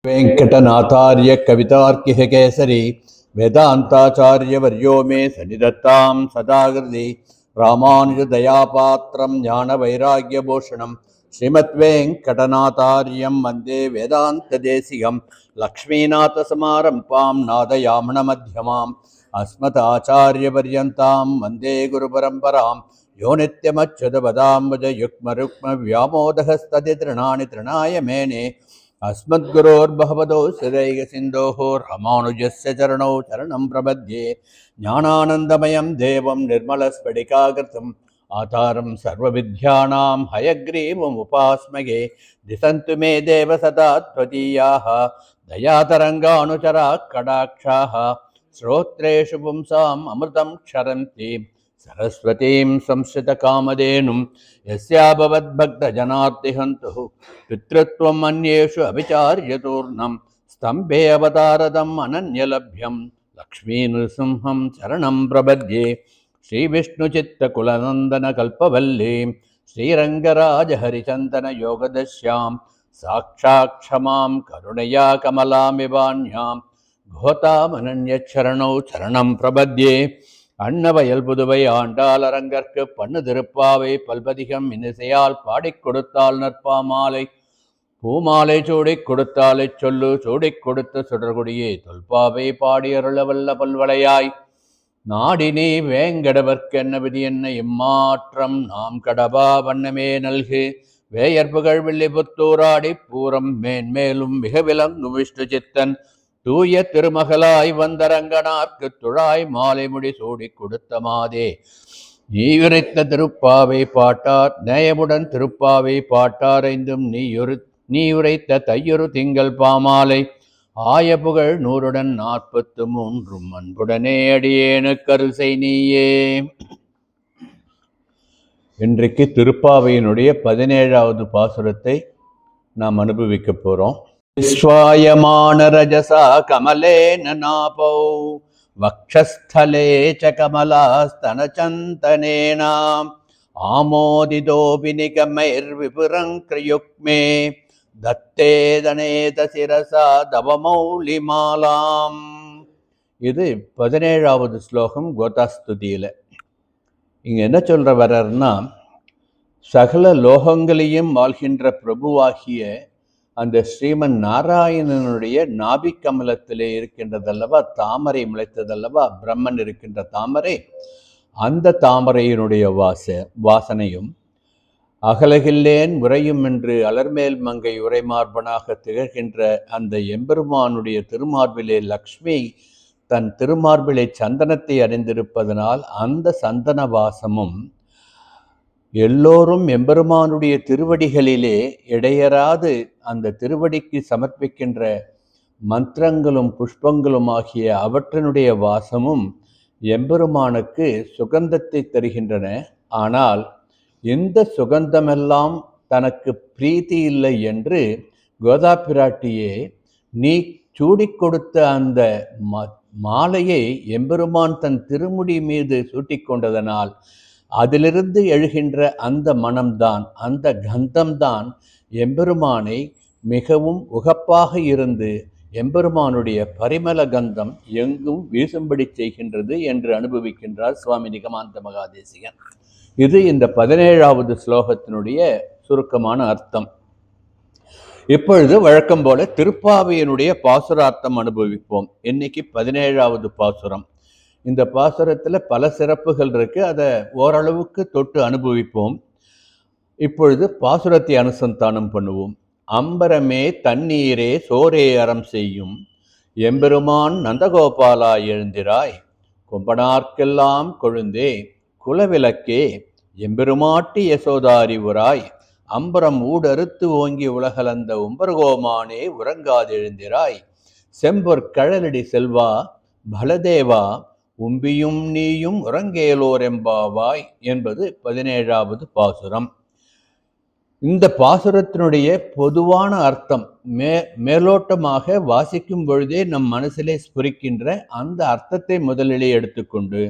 वेंकटनाथार्य कवितार्किह केसरी वेदांताचार्यवर्यो मे सन्निधत्तां सदाकृति रामानुजदयापात्रं ज्ञानवैराग्यभूषणं श्रीमद्वेंकटनाथार्यं वन्दे वेदान्तदेशिकं लक्ष्मीनाथसमारम्भां नादयामनमध्यमाम् अस्मदाचार्यपर्यन्तां वन्दे गुरुपरम्परां यो नित्यमच्युतपदाम्बुजयुग्मरुक्मव्यामोदहस्तदितृणानि तृणाय मेने अस्मद्गुरोर्भगवतो श्रीदैकसिन्धोः रामानुजस्य चरणौ चरणं प्रपद्ये ज्ञानानन्दमयं देवं निर्मलस्फटिकाकृतिम् आधारं सर्वविद्यानां हयग्रीवमुपास्महे दिशन्तु मे देव सदा त्वदीयाः दयातरङ्गानुचराः कटाक्षाः श्रोत्रेषु पुंसाम् अमृतं क्षरन्ति सरस्वतीं संस्कृतकामधेनुं यस्याभवद्भक्तजनार्तिहन्तुः पितृत्वम् अन्येषु अभिचार्यतूर्णं स्तम्भे अवतारदम् अनन्यलभ्यं लक्ष्मीनृसिंहं शरणं प्रपद्ये श्रीविष्णुचित्तकुलनन्दनकल्पवल्लीं श्रीरङ्गराजहरिचन्दनयोगदस्यां साक्षात् क्षमां करुणया कमलामिवान्यां கோதாமனன்யச்சரணௌ சரணம் பிரபத்யே. அன்னவயல் புதுவை ஆண்டாளரங்கற்கு பண்ணு திருப்பாவை பல்பதிகம் இன்னிசையால் பாடிக் கொடுத்தால் நற்பாமாலை பூமாலை சூடிக் கொடுத்தாலை சொல்லு சூடிக் கொடுத்த சுடர்குடியே தொல்பாவை பாடியருளவல்ல பல்வளையாய் நாடினே வேங்கடவர்க்கென்ன விதி என்ன இம்மாற்றம் நாம் கடபா வண்ணமே நல்கு வேயற்புகழ் வில்லிபுத்தூராடி பூரம் மேன்மேலும் மிக விலங்கு விஷ்ணு சித்தன் தூய திருமகளாய் வந்தரங்கனார்க்கு துழாய் மாலை முடி சூடிக் கொடுத்த மாதே நீயுரைத்த திருப்பாவை பாட்டார் நேயமுடன் திருப்பாவை பாட்டாரைந்தும் நீயுரைத்த தையொரு திங்கள் பாமாலை ஆய புகழ் 143 அன்புடனே அடியேனு கருசை நீயே. இன்றைக்கு திருப்பாவையினுடைய 17வது பாசுரத்தை நாம் அனுபவிக்க போறோம். விஸ்வாயமான ரஜசா கமலேன நாபௌ வக்ஷஸ்தலே ச கமலாஸ்தனசந்தனேனா ஆமோதிதோபி நிகமைர்விபுரங்கிரயுக்மே தத்தேதனேத சிரசா தவமௌலிமாலாம். இது 17வது ஸ்லோகம் கோதாஸ்துதியில. இங்க என்ன சொல்ற வர்றாருன்னா, சகல லோகங்களையும் வாழ்கின்ற பிரபுவாகிய அந்த ஸ்ரீமன் நாராயணனுடைய நாபிக்கமலத்திலே இருக்கின்றதல்லவா தாமரை முளைத்ததல்லவா பிரம்மன் இருக்கின்ற தாமரை, அந்த தாமரையினுடைய வாசனையும் அகலகில்லேன் உரையும் என்று அலர்மேல் மங்கை உரைமார்பனாக திகழ்கின்ற அந்த எம்பெருமானுடைய திருமார்பிலே லக்ஷ்மி தன் திருமார்பிலே சந்தனத்தை அறிந்திருப்பதனால் அந்த சந்தன வாசமும் எல்லோரும் எம்பெருமானுடைய திருவடிகளிலே இடையராது அந்த திருவடிக்கு சமர்ப்பிக்கின்ற மந்திரங்களும் புஷ்பங்களும் ஆகிய அவற்றினுடைய வாசமும் எம்பெருமானுக்கு சுகந்தத்தை தருகின்றன. ஆனால் இந்த சுகந்தமெல்லாம் தனக்கு பிரீத்தி இல்லை என்று கோதா பிராட்டியே நீ சூடிக் கொடுத்த அந்த மாலையை எம்பெருமான் தன் திருமுடி மீது சூட்டிக்கொண்டதனால் அதிலிருந்து எழுகின்ற அந்த மனம்தான், அந்த கந்தம்தான் எம்பெருமானை மிகவும் உகப்பாக இருந்து எம்பெருமானுடைய பரிமள கந்தம் எங்கும் வீசும்படி செய்கின்றது என்று அனுபவிக்கின்றார் சுவாமி நிகமாந்த மகாதேசிகன். இது இந்த 17வது ஸ்லோகத்தினுடைய சுருக்கமான அர்த்தம். இப்பொழுது வழக்கம் போல திருப்பாவையினுடைய பாசுரார்த்தம் அனுபவிப்போம். இன்னைக்கு 17வது பாசுரம். இந்த பாசுரத்தில் பல சிறப்புகள் இருக்கு, அதை ஓரளவுக்கு தொட்டு அனுபவிப்போம். இப்பொழுது பாசுரத்தை அனுசந்தானம் பண்ணுவோம். அம்பரமே தண்ணீரே சோரே அறம் செய்யும் எம்பெருமான் நந்தகோபாலா எழுந்திராய் கொம்பனார்க்கெல்லாம் கொழுந்தே குலவிளக்கே எம்பெருமாட்டி யசோதாரி உராய் அம்பரம் ஊடறுத்து ஓங்கி உலகலந்த உம்பர்கோமானே உறங்காதெழுந்திராய் செம்பொற் கழலடி செல்வா பலதேவா உம்பியும் நீயும் உறங்கேலோரெம்பாவாய் என்பது 17வது பாசுரம். இந்த பாசுரத்தினுடைய பொதுவான அர்த்தம் மேலோட்டமாக வாசிக்கும் பொழுதே நம் மனசிலே ஸ்புரிக்கின்ற அந்த அர்த்தத்தை முதலிலே எடுத்துக்கொண்டு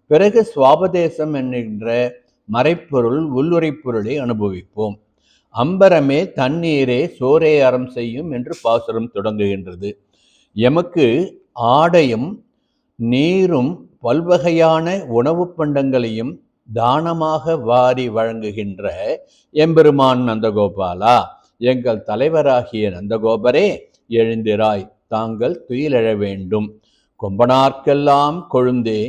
பிறகு சுவாபதேசம் என்கின்ற மறைப்பொருள் உள்ளுரை பொருளை அனுபவிப்போம். அம்பரமே தண்ணீரே சோரே அறம் செய்யும் என்று பாசுரம் தொடங்குகின்றது. எமக்கு ஆடையும் நீரும் பல்வகையான உணவு பண்டங்களையும் தானமாக வாரி வழங்குகின்ற எம்பெருமான் நந்தகோபாலா, எங்கள் தலைவராகிய நந்தகோபரே, எழுந்திராய், தாங்கள் துயிலெழ வேண்டும். கொம்பனார்க்கெல்லாம் கொழுந்தே,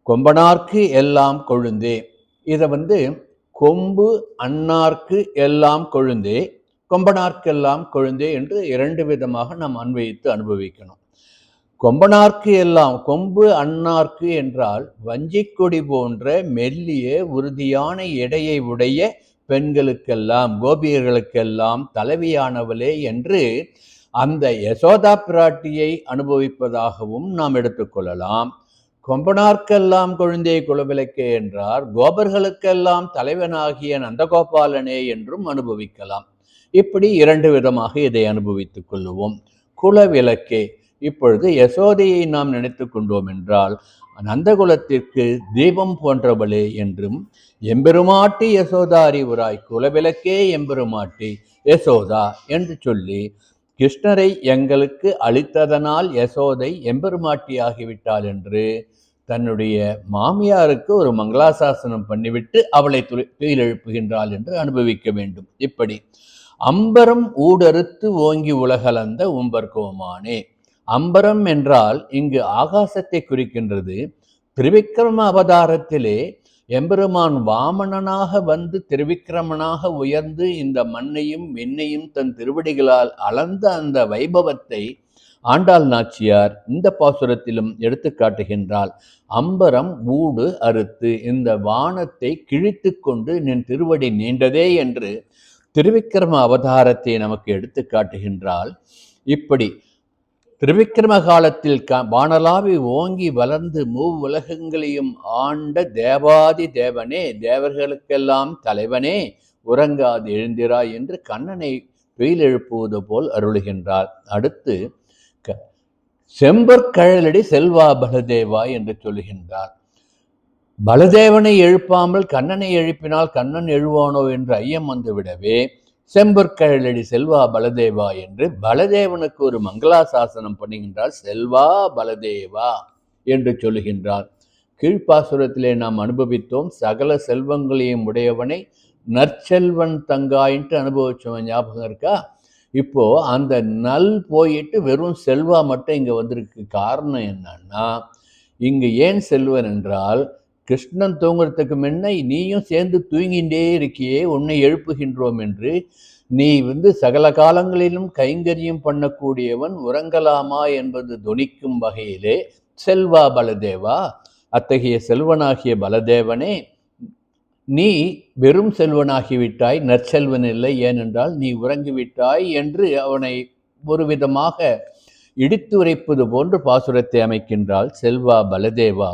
கொம்பனார்க்கு எல்லாம் கொழுந்தே. இதை கொம்பு அன்னார்க்கு எல்லாம் கொழுந்தே, கொம்பனார்க்கெல்லாம் கொழுந்தே என்று இரண்டு விதமாக நாம் அன்வயித்து அனுபவிக்கணும். கொம்பனார்க்கு எல்லாம், கொம்பு அன்னார்க்கு என்றால் வஞ்சிக்கொடி போன்ற மெல்லிய உறுதியான எடையை உடைய பெண்களுக்கெல்லாம், கோபியர்களுக்கெல்லாம் தலைவியானவளே என்று அந்த யசோதா பிராட்டியை அனுபவிப்பதாகவும் நாம் எடுத்துக்கொள்ளலாம். கொம்பனார்க்கெல்லாம் கொழுந்தே குலவிளக்கே என்றார் கோபர்களுக்கெல்லாம் தலைவனாகிய நந்தகோபாலனே என்றும் அனுபவிக்கலாம். இப்படி இரண்டு விதமாக இதை அனுபவித்துக் கொள்ளுவோம். குலவிளக்கே, இப்பொழுது யசோதையை நாம் நினைத்து கொண்டோம் என்றால் நந்தகுலத்திற்கு தீபம் போன்றவளே என்றும், எம்பெருமாட்டி யசோதா அறிவுராய், குலவிளக்கே எம்பெருமாட்டி யசோதா என்று சொல்லி கிருஷ்ணரை எங்களுக்கு அளித்ததனால் யசோதை எம்பெருமாட்டி ஆகிவிட்டாள் என்று தன்னுடைய மாமியாருக்கு ஒரு மங்களாசாசனம் பண்ணிவிட்டு அவளை துயிலெழுப்புகின்றாள் என்று அனுபவிக்க வேண்டும். இப்படி அம்பரம் ஊடறுத்து ஓங்கி உலகளந்த உம்பர்கோமானே. அம்பரம் என்றால் இங்கு ஆகாசத்தை குறிக்கின்றது. திரிவிக்ரம அவதாரத்திலே எம்பெருமான் வாமனனாக வந்து திருவிக்கிரமனாக உயர்ந்து இந்த மண்ணையும் விண்ணையும் தன் திருவடிகளால் அளந்த அந்த வைபவத்தை ஆண்டாள் நாச்சியார் இந்த பாசுரத்திலும் எடுத்து காட்டுகின்றாள். அம்பரம் ஊடு அறுத்து, இந்த வானத்தை கிழித்து கொண்டு நின் திருவடி நீண்டதே என்று திருவிக்கிரம அவதாரத்தை நமக்கு எடுத்து காட்டுகின்றாள். இப்படி திருவிக்கிரம காலத்தில் வானலாவி ஓங்கி வளர்ந்து மூவுலகங்களையும் ஆண்ட தேவாதி தேவனே, தேவர்களுக்கெல்லாம் தலைவனே, உறங்காது எழுந்திராய் என்று கண்ணனை துயில் எழுப்புவது போல் அருளுகின்றார். அடுத்து செம்பற்கழலடி செல்வா பலதேவா என்று சொல்லுகின்றார். பலதேவனை எழுப்பாமல் கண்ணனை எழுப்பினால் கண்ணன் எழுவானோ என்று ஐயம் வந்துவிடவே செம்பற்கழலடி செல்வா பலதேவா என்று பலதேவனுக்கு ஒரு மங்களாசாசனம் பண்ணுகின்றார். செல்வா பலதேவா என்று சொல்லுகின்றார். கீழ்ப்பாசுரத்திலே நாம் அனுபவித்தோம், சகல செல்வங்களையும் உடையவனை நற்செல்வன் தங்காயின்ட்டு அனுபவிச்சவன் ஞாபகம் இருக்கா? இப்போ அந்த நல் போயிட்டு வெறும் செல்வா மட்டும் இங்க வந்திருக்கு. காரணம் என்னன்னா, இங்கு ஏன் செல்வன் என்றால், கிருஷ்ணன் தூங்குறதுக்கு முன்ன நீயும் சேர்ந்து தூங்கிண்டே இருக்கியே, உன்னை எழுப்புகின்றோம் என்று நீ சகல காலங்களிலும் கைங்கரியம் பண்ணக்கூடியவன், உறங்கலாமா என்பது துணிக்கும் வகையிலே செல்வா பலதேவா, அத்தகைய செல்வனாகிய பலதேவனே, நீ வெறும் செல்வனாகிவிட்டாய், நற்செல்வன் இல்லை, ஏனென்றால் நீ உறங்கிவிட்டாய் என்று அவனை ஒரு விதமாக இடித்து உரைப்பது போன்று பாசுரத்தை அமைக்கின்றாள். செல்வா பலதேவா,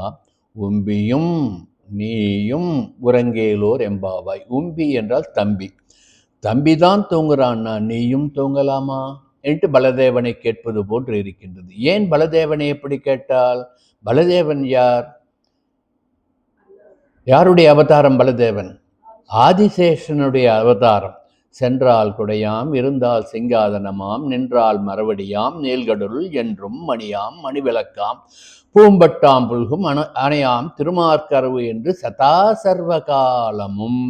உம்பியும் நீயும் உறங்கேலோர் எம்பாவாய். உம்பி என்றால் தம்பி, தம்பிதான் தூங்குறான்னா நீயும் தூங்கலாமா என்று பலதேவனை கேட்பது போன்று இருக்கின்றது. ஏன் பலதேவனை எப்படி கேட்டால்? பலதேவன் யார்? யாருடைய அவதாரம் பலதேவன்? ஆதிசேஷனுடைய அவதாரம். சென்றால் குடையாம், இருந்தால் சிங்காதனமாம், நின்றால் மரவடியாம், நீல்கடலுள் என்றும் மணியாம், மணிவிளக்காம், பூம்பட்டாம் புல்கும் அணையாம் திருமார்கரவு என்று சதா சர்வ காலமும்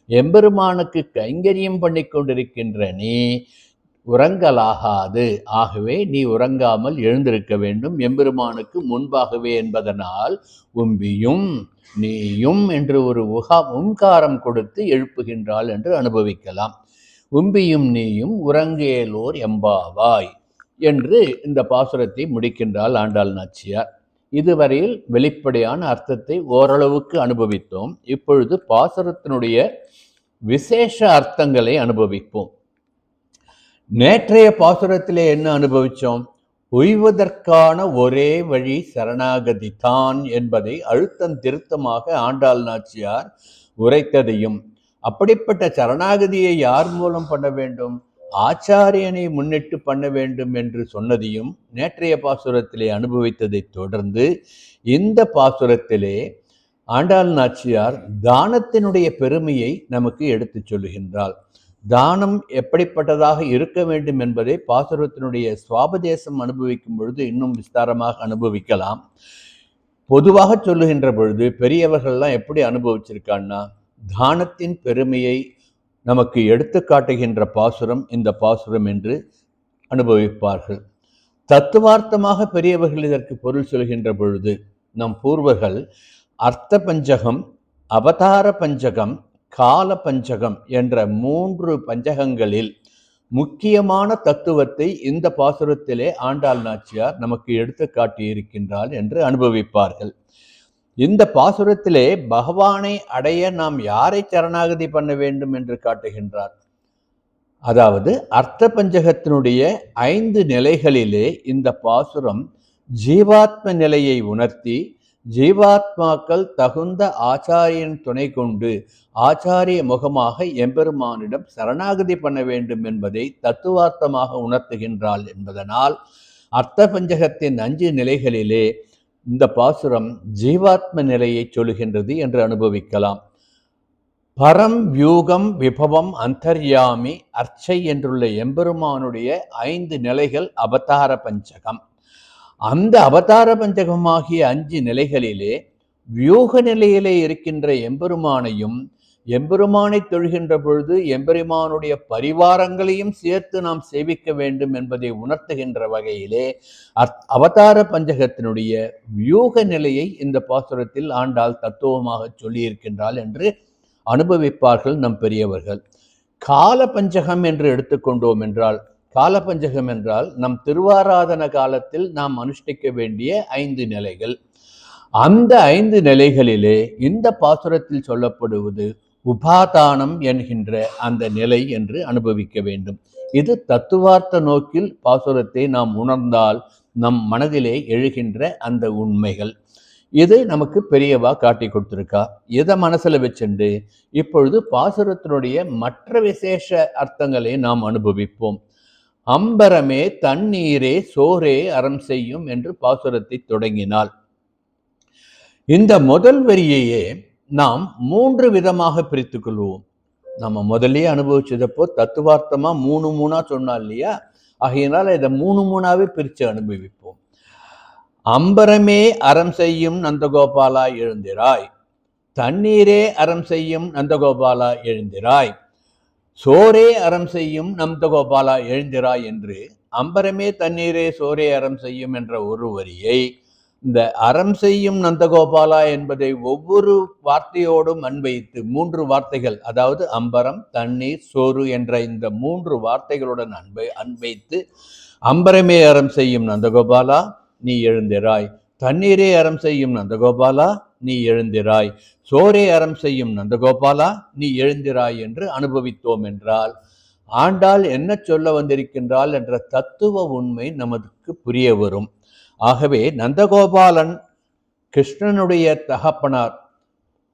எம்பெருமானுக்கு கைங்கரியம் பண்ணி கொண்டிருக்கின்ற நீ உறங்கலாகாது. ஆகவே நீ உறங்காமல் எழுந்திருக்க வேண்டும் எம்பெருமானுக்கு முன்பாகவே என்பதனால் உம்பியும் நீயும் என்று ஒரு உங்காரம் கொடுத்து எழுப்புகின்றாள் என்று அனுபவிக்கலாம். உம்பியும் நீயும் உறங்கேலோர் எம்பாவாய் என்று இந்த பாசுரத்தை முடிக்கின்றாள் ஆண்டாள் நாச்சியார். இதுவரையில் வெளிப்படையான அர்த்தத்தை ஓரளவுக்கு அனுபவித்தோம். இப்பொழுது பாசுரத்தினுடைய விசேஷ அர்த்தங்களை அனுபவிப்போம். நேற்றைய பாசுரத்திலே என்ன அனுபவித்தோம்? உய்வதற்கான ஒரே வழி சரணாகதி தான் என்பதை அழுத்தம் திருத்தமாக ஆண்டாள் நாச்சியார் உரைத்ததையும், அப்படிப்பட்ட சரணாகதியை யார் மூலம் பண்ண வேண்டும்? ஆச்சாரியனை முன்னிட்டு பண்ண வேண்டும் என்று சொன்னதையும் நேற்றைய பாசுரத்திலே அனுபவித்ததை தொடர்ந்து இந்த பாசுரத்திலே ஆண்டாள் நாச்சியார் தானத்தினுடைய பெருமையை நமக்கு எடுத்து சொல்லுகின்றாள். தானம் எப்படிப்பட்டதாக இருக்க வேண்டும் என்பதை பாசுரத்தினுடைய சுவாபதேசம் அனுபவிக்கும் பொழுது இன்னும் விஸ்தாரமாக அனுபவிக்கலாம். பொதுவாக சொல்லுகின்ற பொழுது பெரியவர்கள்லாம் எப்படி அனுபவிச்சிருக்கான்னா, தானத்தின் பெருமையை நமக்கு எடுத்து காட்டுகின்ற பாசுரம் இந்த பாசுரம் என்று அனுபவிப்பார்கள். தத்துவார்த்தமாக பெரியவர்கள் இதற்கு பொருள் சொல்கின்ற பொழுது நம் பூர்வர்கள் அர்த்த பஞ்சகம், அவதார பஞ்சகம், கால பஞ்சகம் என்ற 3 பஞ்சகங்களில் முக்கியமான தத்துவத்தை இந்த பாசுரத்திலே ஆண்டாள் நாச்சியார் நமக்கு எடுத்து காட்டியிருக்கின்றாள் என்று அனுபவிப்பார்கள். இந்த பாசுரத்திலே பகவானை அடைய நாம் யாரை சரணாகதி பண்ண வேண்டும் என்று காட்டுகின்றார். அதாவது அர்த்த பஞ்சகத்தினுடைய 5 நிலைகளிலே இந்த பாசுரம் ஜீவாத்ம நிலையை உணர்த்தி, ஜீவாத்மாக்கள் தகுந்த ஆச்சாரியன் துணை கொண்டு ஆச்சாரிய முகமாக எம்பெருமானிடம் சரணாகதி பண்ண வேண்டும் என்பதை தத்துவார்த்தமாக உணர்த்துகின்றாள் என்பதனால் அர்த்த பஞ்சகத்தின் 5 நிலைகளிலே இந்த பாசுரம் ஜீவாத்ம நிலையை சொல்லுகின்றது என்று அனுபவிக்கலாம். பரம் வியூகம் விபவம் அந்தர்யாமி அர்ச்சை என்றுள்ள எம்பெருமானுடைய 5 நிலைகள் அவதார பஞ்சகம். அந்த அவதார பஞ்சகமாகிய 5 நிலைகளிலே வியூக நிலையிலே இருக்கின்ற எம்பெருமானையும், எம்பெருமானை தொழுகின்ற பொழுது எம்பெருமானுடைய பரிவாரங்களையும் சேர்த்து நாம் சேவிக்க வேண்டும் என்பதை உணர்த்துகின்ற வகையிலே அவதார பஞ்சகத்தினுடைய வியூக நிலையை இந்த பாசுரத்தில் ஆண்டாள் தத்துவமாக சொல்லியிருக்கின்றாள் என்று அனுபவிப்பார்கள் நம் பெரியவர்கள். கால பஞ்சகம் என்று எடுத்துக்கொண்டோம் என்றால், கால பஞ்சகம் என்றால் நம் திருவாராதன காலத்தில் நாம் அனுஷ்டிக்க வேண்டிய 5 நிலைகள். அந்த 5 நிலைகளிலே இந்த பாசுரத்தில் சொல்லப்படுவது உபாதானம் என்கின்ற அந்த நிலை என்று அனுபவிக்க வேண்டும். இது தத்துவார்த்த நோக்கில் பாசுரத்தை நாம் உணர்ந்தால் நம் மனதிலே எழுகின்ற அந்த உண்மைகள். இது நமக்கு பெரியவா காட்டி கொடுத்திருக்கா. இதை மனசுல வச்சுண்டு இப்பொழுது பாசுரத்தினுடைய மற்ற விசேஷ அர்த்தங்களை நாம் அனுபவிப்போம். அம்பரமே தண்ணீரே சோரே அறம் செய்யும் என்று பாசுரத்தை தொடங்கினாள். இந்த முதல் வரியையே நாம் 3 விதமாக பிரித்து கொள்வோம். நம்ம முதலே அனுபவிச்சதப்போ தத்துவார்த்தமா 3 சொன்னா இல்லையா, ஆகையினால இதை 3 பிரித்து அனுபவிப்போம். அம்பரமே அறம் செய்யும் நந்தகோபாலா எழுந்திராய், தண்ணீரே அறம் செய்யும் நந்தகோபாலா எழுந்திராய், சோரே அறம் செய்யும் நந்தகோபாலா எழுந்திராய் என்று அம்பரமே தண்ணீரே சோரே அறம் செய்யும் என்ற ஒரு வரியை இந்த அறம் செய்யும் நந்தகோபாலா என்பதை ஒவ்வொரு வார்த்தையோடும் அன்வைத்து 3 வார்த்தைகள், அதாவது அம்பரம், தண்ணீர், சோறு என்ற இந்த 3 வார்த்தைகளுடன் அன்வைத்து அம்பரமே அறம் செய்யும் நந்தகோபாலா நீ எழுந்திராய், தண்ணீரே அறம் செய்யும் நந்தகோபாலா நீ எழுந்திராய், சோரே அறம் செய்யும் நந்தகோபாலா நீ எழுந்திராய் என்று அனுபவித்தோம் என்றால் ஆண்டாள் என்ன சொல்ல வந்திருக்கின்றாள் என்ற தத்துவ உண்மை நமக்கு புரிய வரும். ஆகவே நந்தகோபாலன் கிருஷ்ணனுடைய தகப்பனார்,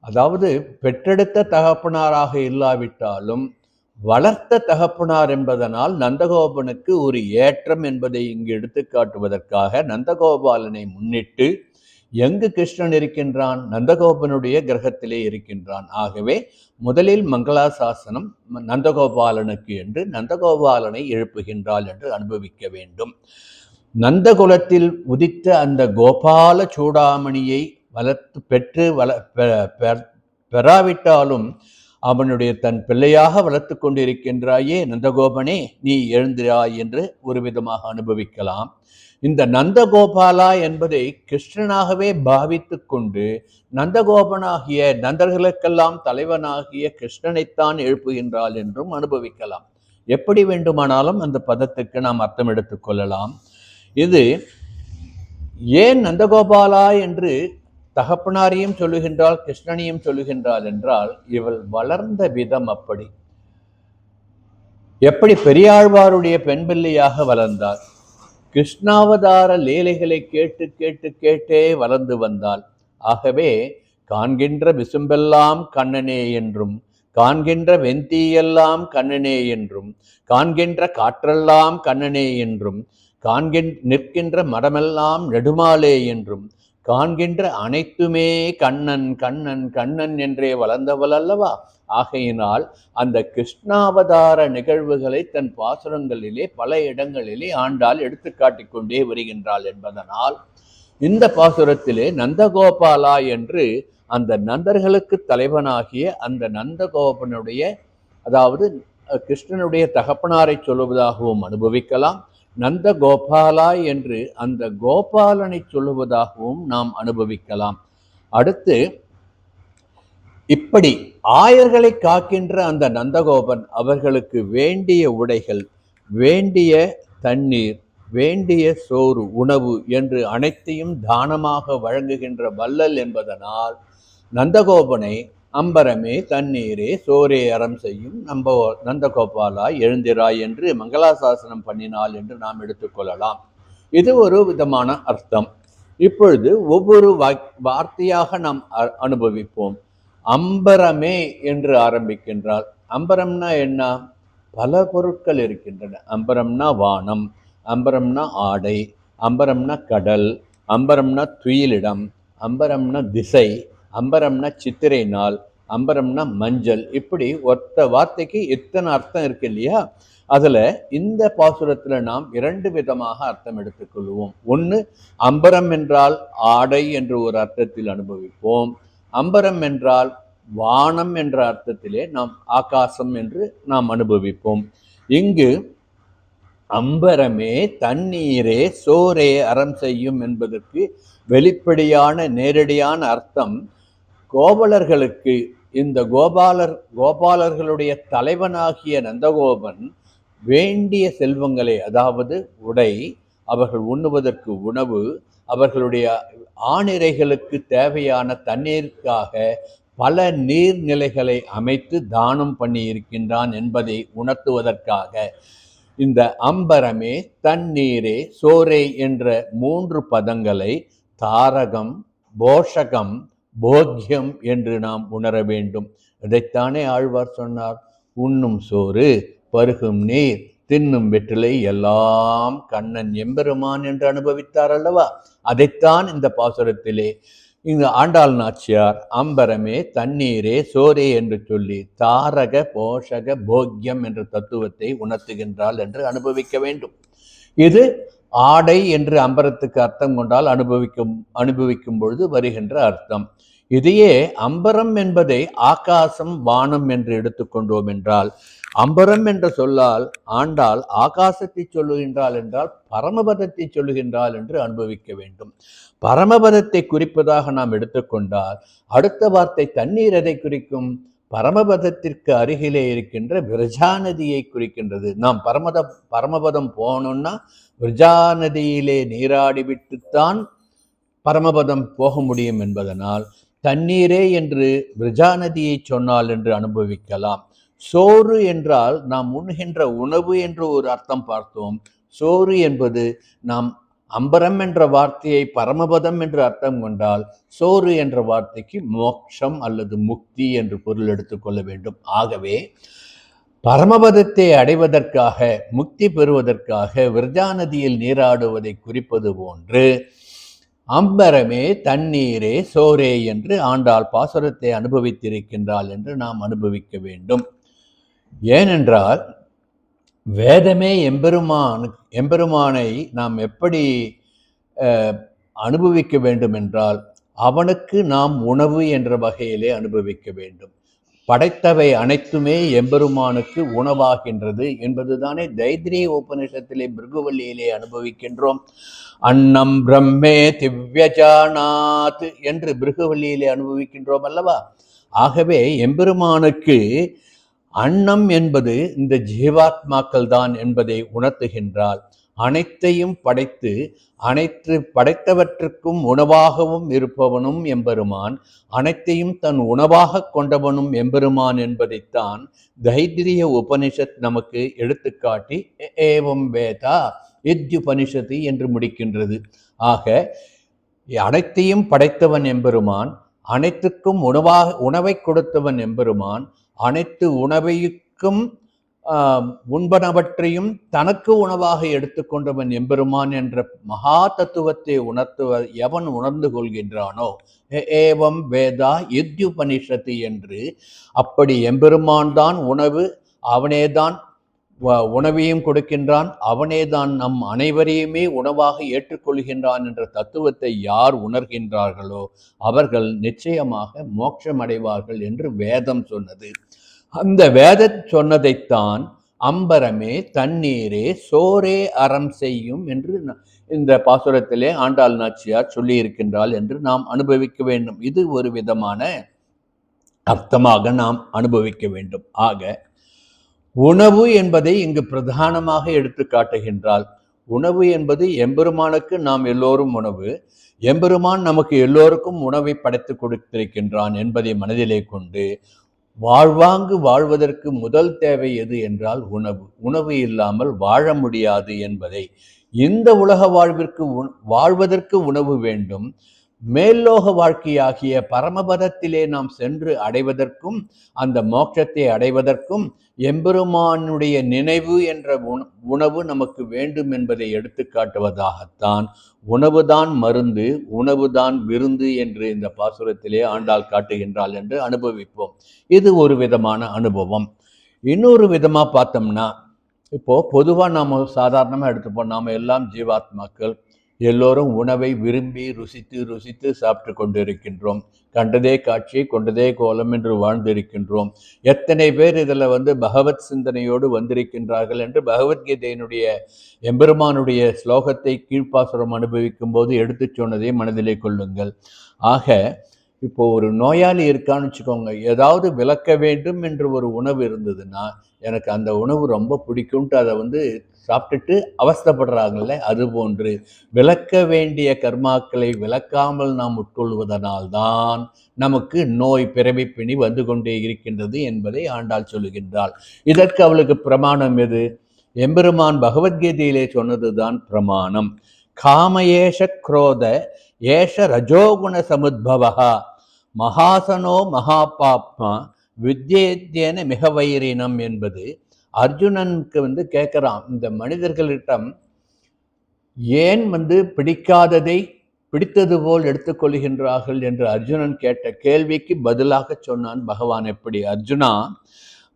அதாவது பெற்றெடுத்த தகப்பனாராக இல்லாவிட்டாலும் வளர்த்த தகப்பனார் என்பதனால் நந்தகோபனுக்கு ஒரு ஏற்றம் என்பதை இங்கு எடுத்துக்காட்டுவதற்காக நந்தகோபாலனை முன்னிட்டு எங்கு கிருஷ்ணன் இருக்கின்றான், நந்தகோபனுடைய கிரகத்திலே இருக்கின்றான். ஆகவே முதலில் மங்களாசாசனம் நந்தகோபாலனுக்கு என்று நந்தகோபாலனை எழுப்புகின்றாள் என்று அனுபவிக்க வேண்டும். நந்தகுலத்தில் உதித்த அந்த கோபால சூடாமணியை பெற்று பெறாவிட்டாலும் அவனுடைய தன் பிள்ளையாக வளர்த்து கொண்டிருக்கின்றாயே நந்தகோபனே நீ எழுந்திராய் என்று ஒரு விதமாக அனுபவிக்கலாம். இந்த நந்தகோபாலா என்பதை கிருஷ்ணனாகவே பாவித்து கொண்டு நந்தகோபனாகிய நந்தர்களுக்கெல்லாம் தலைவனாகிய கிருஷ்ணனைத்தான் எழுப்புகின்றாள் என்றும் அனுபவிக்கலாம். எப்படி வேண்டுமானாலும் அந்த பதத்துக்கு நாம் அர்த்தம் எடுத்துக்கொள்ளலாம். இது ஏன் நந்தகோபாலா என்று தகப்பனாரையும் சொல்லுகின்றாள், கிருஷ்ணனையும் சொல்லுகின்றாள் என்றால் இவள் வளர்ந்த விதம் அப்படி. எப்படி பெரியாழ்வாருடைய பெண் பிள்ளையாக வளர்ந்தாள், கிருஷ்ணாவதார லீலைகளை கேட்டு கேட்டு கேட்டே வளர்ந்து வந்தாள். ஆகவே காண்கின்ற விசும்பெல்லாம் கண்ணனே என்றும், காண்கின்ற வெந்தீயெல்லாம் கண்ணனே என்றும், காண்கின்ற காற்றெல்லாம் கண்ணனே என்றும், நிற்கின்ற மரமெல்லாம் நெடுமாலே என்றும், காண்கின்ற அனைத்துமே கண்ணன் கண்ணன் கண்ணன் என்றே வளர்ந்தவள் அல்லவா. ஆகையினால் அந்த கிருஷ்ணாவதார நிகழ்வுகளை தன் பாசுரங்களிலே பல இடங்களிலே ஆண்டாள் எடுத்துக்காட்டிக் கொண்டே வருகின்றாள் என்பதனால் இந்த பாசுரத்திலே நந்தகோபாலா என்று அந்த நந்தர்களுக்கு தலைவனாகிய அந்த நந்தகோபனுடைய, அதாவது கிருஷ்ணனுடைய தகப்பனாரை சொல்லுவதாகவும் அனுபவிக்கலாம். நந்தகோபாலா என்று அந்த கோபாலனை சொல்லுவதாகவும் நாம் அனுபவிக்கலாம். அடுத்து இப்படி ஆயர்களை காக்கின்ற அந்த நந்தகோபன் அவர்களுக்கு வேண்டிய உடைகள், வேண்டிய தண்ணீர், வேண்டிய சோறு, உணவு என்று அனைத்தையும் தானமாக வழங்குகின்ற வள்ளல் என்பதனால் நந்தகோபனை அம்பரமே தண்ணீரே சோரே அறம் செய்யும் நந்தகோபாலா எழுந்திராய் என்று மங்களாசாசனம் பண்ணினாள் என்று நாம் எடுத்துக்கொள்ளலாம். இது ஒரு விதமான அர்த்தம். இப்பொழுது ஒவ்வொரு வார்த்தையாக நாம் அனுபவிப்போம். அம்பரமே என்று ஆரம்பிக்கின்றால், அம்பரம்னா என்ன? பல பொருட்கள் இருக்கின்றன. அம்பரம்னா வானம், அம்பரம்னா ஆடை, அம்பரம்னா கடல், அம்பரம்னா துயிலிடம், அம்பரம்னா திசை, அம்பரம்னா சித்திரை நாள், அம்பரம்னா மஞ்சள். இப்படி ஒத்த வார்த்தைக்கு எத்தனை அர்த்தம் இருக்கு இல்லையா? அதுல இந்த பாசுரத்துல நாம் 2 விதமாக அர்த்தம் எடுத்துக்கொள்வோம். ஒன்று, அம்பரம் என்றால் ஆடை என்று ஒரு அர்த்தத்தில் அனுபவிப்போம். அம்பரம் என்றால் வானம் என்ற அர்த்தத்திலே நாம் ஆகாசம் என்று நாம் அனுபவிப்போம். இங்கு அம்பரமே தண்ணீரே சோரே அறம் செய்யும் என்பதற்கு வெளிப்படையான நேரடியான அர்த்தம் கோபாலர்களுக்கு, இந்த கோபாலர்களுடைய தலைவனாகிய நந்தகோபன் வேண்டிய செல்வங்களை, அதாவது உடை, அவர்கள் உண்ணுவதற்கு உணவு, அவர்களுடைய ஆணிரைகளுக்கு தேவையான தண்ணீருக்காக பல நீர்நிலைகளை அமைத்து தானம் பண்ணி இருக்கின்றான் என்பதை உணர்த்துவதற்காக இந்த அம்பரமே தண்ணீரே சோரே என்ற 3 பதங்களை தாரகம், போஷகம், போக்கியம் என்று நாம் உணர வேண்டும். இதைத்தானே ஆழ்வார் சொன்னார். உண்ணும் சோறு, பருகும் நீர், தின்னும் வெற்றிலை எல்லாம் கண்ணன் எம்பெருமான் என்று அனுபவித்தார் அல்லவா? அதைத்தான் இந்த பாசுரத்திலே இங்கு ஆண்டாள் நாச்சியார் அம்பரமே தண்ணீரே சோரே என்று சொல்லி தாரக போஷக போக்கியம் என்ற தத்துவத்தை உணர்த்துகின்றாள் என்று அனுபவிக்க வேண்டும். இது ஆடை என்று அம்பரத்துக்கு அர்த்தம் கொண்டால் அனுபவிக்கும் பொழுது வருகின்ற அர்த்தம். இதையே அம்பரம் என்பதை ஆகாசம், வானம் என்று எடுத்துக்கொண்டோம் என்றால், அம்பரம் என்ற சொல்லால் ஆண்டாள் ஆகாசத்தை சொல்லுகின்றாள் என்றால் பரமபதத்தை சொல்லுகின்றாள் என்று அனுபவிக்க வேண்டும். பரமபதத்தை குறிப்பதாக நாம் எடுத்துக்கொண்டால் அடுத்த வார்த்தை தண்ணீர் எதை குறிக்கும்? பரமபதத்திற்கு அருகிலே இருக்கின்ற விரஜா நதியை குறிக்கின்றது. நாம் பரமபதம் போகணும்னா விரஜா நதியிலே நீராடிவிட்டுத்தான் பரமபதம் போக முடியும் என்பதனால் தண்ணீரே என்று விரஜா நதியை சொன்னால் என்று அனுபவிக்கலாம். சோறு என்றால் நாம் உண்கின்ற உணவு என்று ஒரு அர்த்தம் பார்த்தோம். சோறு என்பது நாம் அம்பரம் என்ற வார்த்தையை பரமபதம் என்று அர்த்தம் கொண்டால் சோறு என்ற வார்த்தைக்கு மோட்சம் அல்லது முக்தி என்று பொருள் எடுத்துக்கொள்ள வேண்டும். ஆகவே பரமபதத்தை அடைவதற்காக, முக்தி பெறுவதற்காக விரஜா நதியில் நீராடுவதை குறிப்பது போன்று அம்பரமே தண்ணீரே சோரே என்று ஆண்டாள் பாசுரத்தை அனுபவித்திருக்கின்றாள் என்று நாம் அனுபவிக்க வேண்டும். ஏனென்றால் வேதமே எம்பெருமானை நாம் எப்படி அனுபவிக்க வேண்டும் என்றால் அவனுக்கு நாம் உணவு என்ற வகையிலே அனுபவிக்க வேண்டும். படைத்தவை அனைத்துமே எம்பெருமானுக்கு உணவாகின்றது என்பதுதானே தைத்திரிய உபநிஷத்திலே பிருகுவல்லியிலே அனுபவிக்கின்றோம். அன்னம் பிரம்மே திவ்யஜானாத் என்று பிருகுவல்லியிலே அனுபவிக்கின்றோம் அல்லவா? ஆகவே எம்பெருமானுக்கு அன்னம் என்பது இந்த ஜீவாத்மாக்கள் தான் என்பதை உணர்த்துகின்றால், அனைத்தையும் படைத்து அனைத்து படைத்தவற்றுக்கும் உணவாகவும் இருப்பவனும் எம்பெருமான், அனைத்தையும் தன் உணவாக கொண்டவனும் எம்பெருமான் என்பதைத்தான் தைத்திரிய உபனிஷத் நமக்கு எடுத்துக்காட்டி ஏவம் வேதா இத்யுபனிஷத்து என்று முடிக்கின்றது. ஆக அனைத்தையும் படைத்தவன் எம்பெருமான், அனைத்துக்கும் உணவை கொடுத்தவன் எம்பெருமான், அனைத்து உணவைக்கும் உண்பனவற்றையும் தனக்கு உணவாக எடுத்துக்கொண்டவன் எம்பெருமான் என்ற மகா தத்துவத்தை எவன் உணர்ந்து கொள்கின்றானோ ஏவம் வேதா யுத்யுபனிஷத்து என்று, அப்படி எம்பெருமான் தான் உணவு, அவனேதான் உணவையும் கொடுக்கின்றான், அவனேதான் நம் அனைவரையுமே உணவாக ஏற்றுக்கொள்கின்றான் என்ற தத்துவத்தை யார் உணர்கின்றார்களோ அவர்கள் நிச்சயமாக மோட்சம் அடைவார்கள் என்று வேதம் சொன்னது. அந்த வேத சொன்னதைத்தான் அம்பரமே தண்ணீரே சோரே அறம் செய்யும் என்று இந்த பாசுரத்திலே ஆண்டாள் நாச்சியார் சொல்லி இருக்கின்றாள் என்று நாம் அனுபவிக்க வேண்டும். இது ஒரு விதமான அர்த்தமாக நாம் அனுபவிக்க வேண்டும். ஆக உணவு என்பதை இங்கு பிரதானமாக எடுத்து காட்டுகின்றாள். உணவு என்பது எம்பெருமானுக்கு நாம் எல்லோரும் உணவு, எம்பெருமான் நமக்கு எல்லோருக்கும் உணவை படைத்து கொடுத்திருக்கின்றான் என்பதை மனதிலே கொண்டு வாழ்வாங்கு வாழ்வதற்கு முதல் தேவை எது என்றால் உணவு. உணவு இல்லாமல் வாழ முடியாது என்பதை, இந்த உலக வாழ்வதற்கு உணவு வேண்டும், மேல்லோக வாழ்க்கையாகிய பரமபதத்திலே நாம் சென்று அடைவதற்கும் அந்த மோட்சத்தை அடைவதற்கும் எம்பெருமானுடைய நினைவு என்ற உணவு நமக்கு வேண்டும் என்பதை எடுத்து காட்டுவதாகத்தான் உணவுதான் மருந்து, உணவுதான் விருந்து என்று இந்த பாசுரத்திலே ஆண்டாள் காட்டுகின்றாள் என்று அனுபவிப்போம். இது ஒரு விதமான அனுபவம். இன்னொரு விதமா பார்த்தோம்னா, இப்போ பொதுவா நாம சாதாரணமா எடுத்துப்போம், நாம எல்லாம் ஜீவாத்மாக்கள், எல்லோரும் உணவை விரும்பி ருசித்து ருசித்து சாப்பிட்டு கொண்டிருக்கின்றோம். கண்டதே காட்சி கொண்டதே கோலம் என்று வாழ்ந்திருக்கின்றோம். எத்தனை பேர் இதில் பகவத் சிந்தனையோடு வந்திருக்கின்றார்கள் என்று பகவத்கீதையினுடைய எம்பெருமானுடைய ஸ்லோகத்தை கீழ்ப்பாசுரம் அனுபவிக்கும் போது எடுத்து சொன்னதை மனதிலே கொள்ளுங்கள். ஆக இப்போ ஒரு நோயாளி இருக்கான்னு வச்சுக்கோங்க, ஏதாவது விளக்க வேண்டும் என்று ஒரு உணவு இருந்ததுன்னா எனக்கு அந்த உணவு ரொம்ப பிடிக்கும்ட்டு அதை சாப்பிட்டுட்டு அவஸ்தப்படுறாங்கல்ல, அதுபோன்று விளக்க வேண்டிய கர்மாக்களை விளக்காமல் நாம் உட்கொள்வதனால்தான் நமக்கு நோய் பிறவி பிணி வந்து கொண்டே இருக்கின்றது என்பதை ஆண்டாள் சொல்லுகின்றாள். இதற்கு அவளுக்கு பிரமாணம் எது? எம்பெருமான் பகவத்கீதையிலே சொன்னதுதான் பிரமாணம். காமயேஷ குரோத ஏஷ ரஜோகுண சமுத்பவா மகாசனோ மகாபாப்மா வித்யேத்யேன மிக வைரினம் என்பது அர்ஜுனனுக்கு கேட்கிறான். இந்த மனிதர்களிடம் ஏன் பிடிக்காததை பிடித்தது போல் எடுத்துக்கொள்கின்றார்கள் என்று அர்ஜுனன் கேட்ட கேள்விக்கு பதிலாக சொன்னான் பகவான். எப்படி? அர்ஜுனா,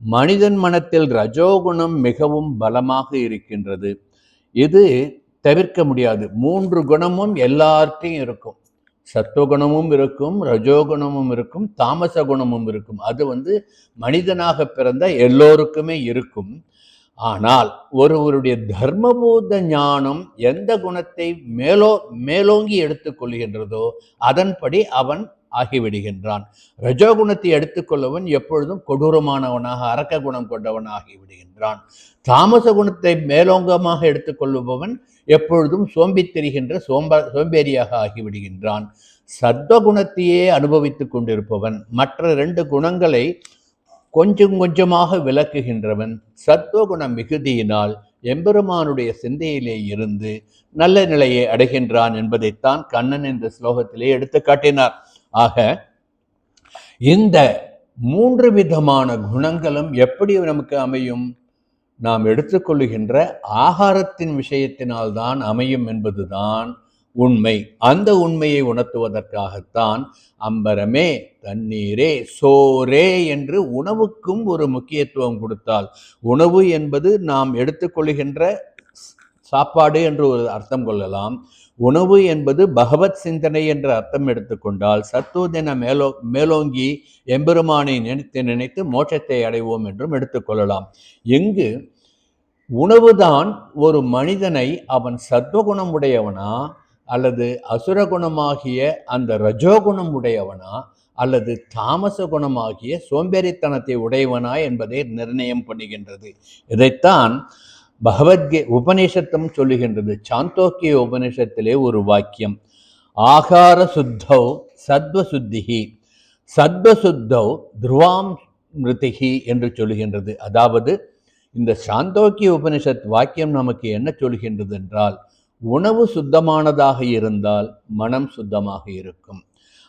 மனிதன் மனத்தில் ரஜோகுணம் மிகவும் பலமாக இருக்கின்றது. இது தவிர்க்க முடியாது. 3 குணமும் எல்லார்ட்டையும் இருக்கும். சத்துவகுணமும் இருக்கும், ரஜோகுணமும் இருக்கும், தாமச குணமும் இருக்கும். அது மனிதனாக பிறந்த எல்லோருக்குமே இருக்கும். ஆனால் ஒருவருடைய தர்மபூத ஞானம் எந்த குணத்தை மேலோங்கி எடுத்துக்கொள்கின்றதோ அதன்படி அவன் ஆகிவிடுகின்றான். ரஜோகுணத்தை எடுத்துக்கொள்ளவன் எப்பொழுதும் கொடூரமானவனாக அரக்க குணம் கொண்டவன் ஆகிவிடுகின்றான். தாமச குணத்தை மேலோங்கமாக எடுத்துக்கொள்ளுபவன் எப்பொழுதும் சோம்பி தெரிகின்ற சோம்பேறியாக ஆகிவிடுகின்றான். சத்வகுணத்தையே அனுபவித்துக் கொண்டிருப்பவன் மற்ற 2 குணங்களை கொஞ்சம் கொஞ்சமாக விளக்குகின்றவன் சத்வகுண மிகுதியினால் எம்பெருமானுடைய சிந்தையிலே இருந்து நல்ல நிலையை அடைகின்றான் என்பதைத்தான் கண்ணன் இந்த ஸ்லோகத்திலே எடுத்து காட்டினார். ஆக இந்த 3 விதமான குணங்களும் எப்படி நமக்கு அமையும்? நாம் எடுத்துக்கொள்ளுகின்ற ஆகாரத்தின் விஷயத்தினால்தான் அமையும் என்பதுதான் உண்மை. அந்த உண்மையை உணர்த்துவதற்காகத்தான் அம்பரமே தண்ணீரே சோரே என்று உணவுக்கும் ஒரு முக்கியத்துவம் கொடுத்தால், உணவு என்பது நாம் எடுத்துக்கொள்கின்ற சாப்பாடு என்று ஒரு அர்த்தம் கொள்ளலாம். உணவு என்பது பகவத் சிந்தனை என்ற அர்த்தம் எடுத்துக்கொண்டால் சத்துவதின மேலோங்கி எம்பெருமானை நினைத்து மோட்சத்தை அடைவோம் என்றும் எடுத்துக்கொள்ளலாம். எங்கு உணவுதான் ஒரு மனிதனை அவன் சத்வகுணம் உடையவனா அல்லது அசுரகுணமாகிய அந்த ரஜோகுணம் உடையவனா அல்லது தாமச குணமாகிய சோம்பேறித்தனத்தை உடையவனா என்பதை நிர்ணயம் பண்ணுகின்றது. இதைத்தான் உபநிஷத்தும் சொல்லுகின்றது. சாந்தோக்கிய உபநிஷத்திலே ஒரு வாக்கியம், ஆகார சுத்தௌ சத்வசுத்திகி சத்வசுத்தௌ துருவாம் மிருதிகி என்று சொல்லுகின்றது. அதாவது இந்த சாந்தோக்கிய உபனிஷத் வாக்கியம் நமக்கு என்ன சொல்கின்றது என்றால், உணவு சுத்தமானதாக இருந்தால் மனம் சுத்தமாக இருக்கும்.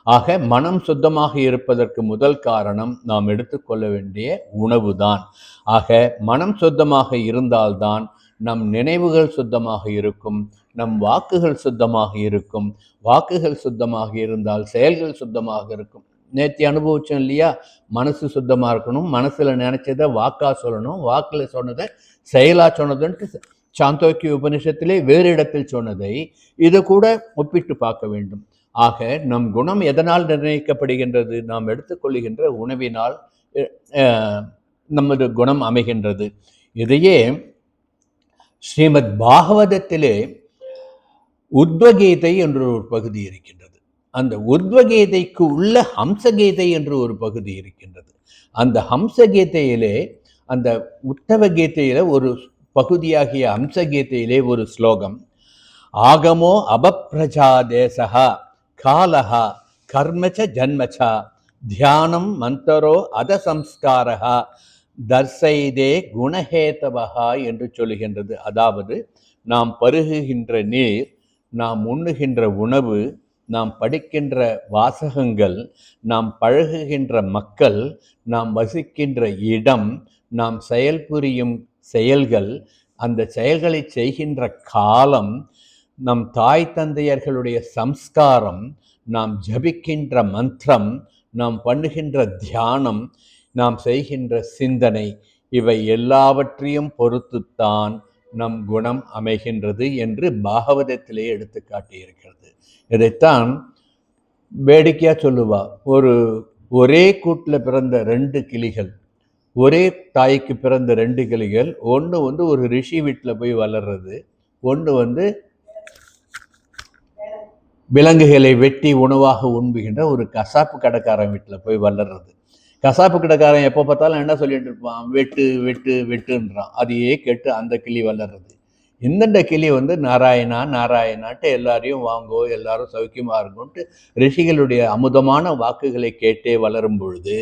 ஆக மனம் சுத்தமாக இருப்பதற்கு முதல் காரணம் நாம் எடுத்துக்கொள்ள வேண்டிய உணவுதான். ஆக மனம் சுத்தமாக இருந்தால்தான் நம் நினைவுகள் சுத்தமாக இருக்கும், நம் வாக்குகள் சுத்தமாக இருக்கும். வாக்குகள் சுத்தமாக இருந்தால் செயல்கள் சுத்தமாக இருக்கும். நேற்று அனுபவிச்சோம் இல்லையா? மனசு சுத்தமாக இருக்கணும், மனசில் நினைச்சதை வாக்கா சொல்லணும், வாக்கில் சொன்னதை செயலா சொன்னதுன்ட்டு சாந்தோக்கிய உபனிஷத்திலே வேறு இடத்தில் சொன்னதை இதை கூட ஒப்பிட்டு பார்க்க வேண்டும். ஆக நம் குணம் எதனால் நிர்ணயிக்கப்படுகின்றது? நாம் எடுத்துக்கொள்கின்ற உணவினால் நமது குணம் அமைகின்றது. இதையே ஸ்ரீமத் பாகவதத்திலே உத்வகீதை என்ற ஒரு பகுதி இருக்கின்றது. அந்த உத்வகீதைக்கு உள்ள ஹம்சகீதை என்று ஒரு பகுதி இருக்கின்றது. அந்த ஹம்சகீதையிலே, அந்த உத்தவ கீதையில ஒரு பகுதியாகிய ஹம்சகீதையிலே ஒரு ஸ்லோகம், ஆகமோ அபப்ரஜாதேசா காலஹா கர்மச்ச ஜன்மச்சா தியானம் மந்தரோ அதசம்ஸ்காரஹா தர்சைதே குணஹேதவஹா என்று சொல்லுகின்றது. அதாவது நாம் பருகுகின்ற நீர், நாம் உண்ணுகின்ற உணவு, நாம் படிக்கின்ற வாசகங்கள், நாம் பழகுகின்ற மக்கள், நாம் வசிக்கின்ற இடம், நாம் செயல்புரியும் செயல்கள், அந்த செயல்களை செய்கின்ற காலம், நம் தாய் தந்தையர்களுடைய சம்ஸ்காரம், நாம் ஜபிக்கின்ற மந்திரம், நாம் பண்ணுகின்ற தியானம், நாம் செய்கின்ற சிந்தனை, இவை எல்லாவற்றையும் பொறுத்துத்தான் நம் குணம் அமைகின்றது என்று பாகவதத்திலே எடுத்து காட்டியிருக்கிறது. இதைத்தான் வேடிக்கையா சொல்லுவா, ஒரே கூட்டில் பிறந்த 2 கிளிகள், ஒரே தாய்க்கு பிறந்த 2 கிளிகள், ஒன்று ஒரு ரிஷி வீட்டில் போய் வளர்றது, ஒன்று விலங்குகளை வெட்டி உணவாக உண்புகின்ற ஒரு கசாப்பு கடைக்காரன் வீட்டில் போய் வளர்றது. கசாப்பு கடைக்காரன் எப்போ பார்த்தாலும் என்ன சொல்லிட்டு இருப்பான்? வெட்டு வெட்டு வெட்டுன்றான். அதையே கேட்டு அந்த கிளி வளர்றது. இந்தண்ட கிளி நாராயணா நாராயணான்ட்டு எல்லாரையும் வாங்கோ, எல்லாரும் சௌக்கியமாக இருக்கும்ட்டு ரிஷிகளுடைய அமுதமான வாக்குகளை கேட்டே வளரும் பொழுது,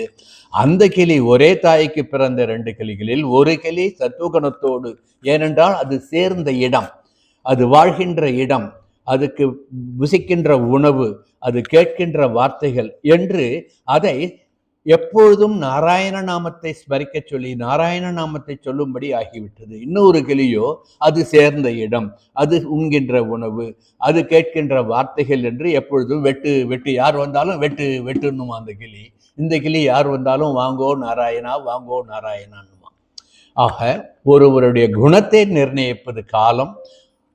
அந்த கிளி, ஒரே தாய்க்கு பிறந்த 2 கிளிகளில் ஒரு கிளி சத்துவகுணத்தோடு, ஏனென்றால் அது சேர்ந்த இடம், அது வாழ்கின்ற இடம், அதுக்கு புசிக்கின்ற உணவு, அது கேட்கின்ற வார்த்தைகள் என்று அதை எப்பொழுதும் நாராயண நாமத்தை ஸ்மரிக்க சொல்லி நாராயண நாமத்தை சொல்லும்படி ஆகிவிட்டது. இன்னொரு கிளியோ அது சேர்ந்த இடம், அது உண்கின்ற உணவு, அது கேட்கின்ற வார்த்தைகள் என்று எப்பொழுதும் வெட்டு வெட்டு, யார் வந்தாலும் வெட்டு வெட்டுன்னுமா அந்த கிளி. இந்த கிளி யார் வந்தாலும் வாங்கோ நாராயணா வாங்கோ நாராயணான்னுமா. ஆக ஒருவருடைய குணத்தை நிர்ணயிப்பது காலம்,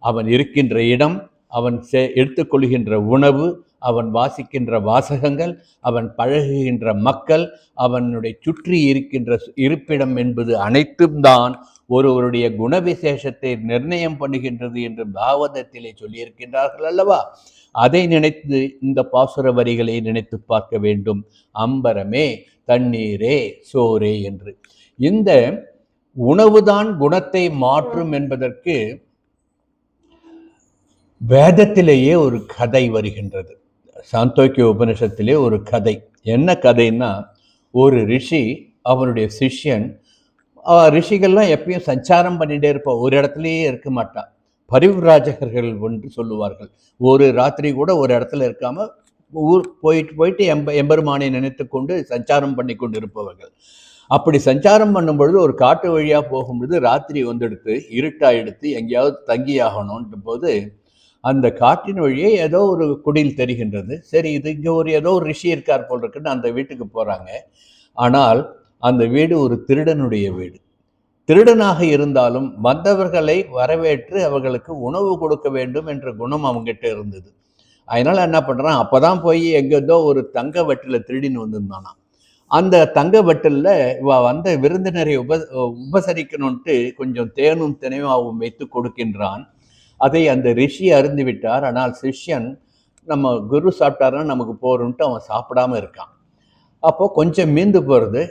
அவன் இருக்கின்ற இடம், அவன் எடுத்துக்கொள்கின்ற உணவு, அவன் வாசிக்கின்ற வாசகங்கள், அவன் பழகுகின்ற மக்கள், அவனுடைய சுற்றி இருக்கின்ற இருப்பிடம் என்பது அனைத்தும் தான் ஒருவருடைய குணவிசேஷத்தை நிர்ணயம் பண்ணுகின்றது என்று பாகவதத்திலே சொல்லியிருக்கின்றார்கள் அல்லவா? அதை நினைத்து இந்த பாசுர வரிகளை நினைத்து பார்க்க வேண்டும். அம்பரமே தண்ணீரே சோரே என்று. இந்த உணவுதான் குணத்தை மாற்றும் என்பதற்கு வேதத்திலேயே ஒரு கதை வருகின்றது. சாந்தோக்கிய உபனிஷத்திலே ஒரு கதை. என்ன கதைன்னா, ஒரு ரிஷி, அவனுடைய சிஷ்யன், ரிஷிகள்லாம் எப்பயும் சஞ்சாரம் பண்ணிகிட்டே இருப்பான், ஒரு இடத்துலையே இருக்க மாட்டான். பரிவ்ராஜகர்கள் என்று சொல்லுவார்கள். ஒரு ராத்திரி கூட ஒரு இடத்துல இருக்காம ஊர் போயிட்டு எம்பெருமானை நினைத்து கொண்டு சஞ்சாரம் பண்ணி கொண்டு இருப்பவர்கள். அப்படி சஞ்சாரம் பண்ணும் பொழுது ஒரு காட்டு வழியாக போகும்பொழுது ராத்திரி வந்துடுத்து, இருட்டாயிடுத்து, எங்கேயாவது தங்கியாகணுன்ற போது அந்த காட்டின் வழியே ஏதோ ஒரு குடில் தெரிகின்றது. சரி, இது இங்கே ஏதோ ஒரு ரிஷி இருக்கார் போல் இருக்குன்னு அந்த வீட்டுக்கு போகிறாங்க. ஆனால் அந்த வீடு ஒரு திருடனுடைய வீடு. திருடனாக இருந்தாலும் வந்தவர்களை வரவேற்று அவர்களுக்கு உணவு கொடுக்க வேண்டும் என்ற குணம் அவங்ககிட்ட இருந்தது. அதனால் என்ன பண்ணுறான், அப்போ தான் போய் எங்கேதோ ஒரு தங்க வட்டில் திருடின்னு வந்திருந்தானா. அந்த தங்க வட்டிலில் வந்த விருந்தினரை உபசரிக்கணும்ட்டு கொஞ்சம் தேனும் தினைமாவும் வைத்து கொடுக்கின்றான். அதை அந்த ரிஷி அருந்து விட்டார். ஆனால் சிஷ்யன், நம்ம குரு சாப்பிட்டாருன்னா நமக்கு போகிறோன்ட்டு அவன் சாப்பிடாம இருக்கான். அப்போது கொஞ்சம் மீந்து போகிறது.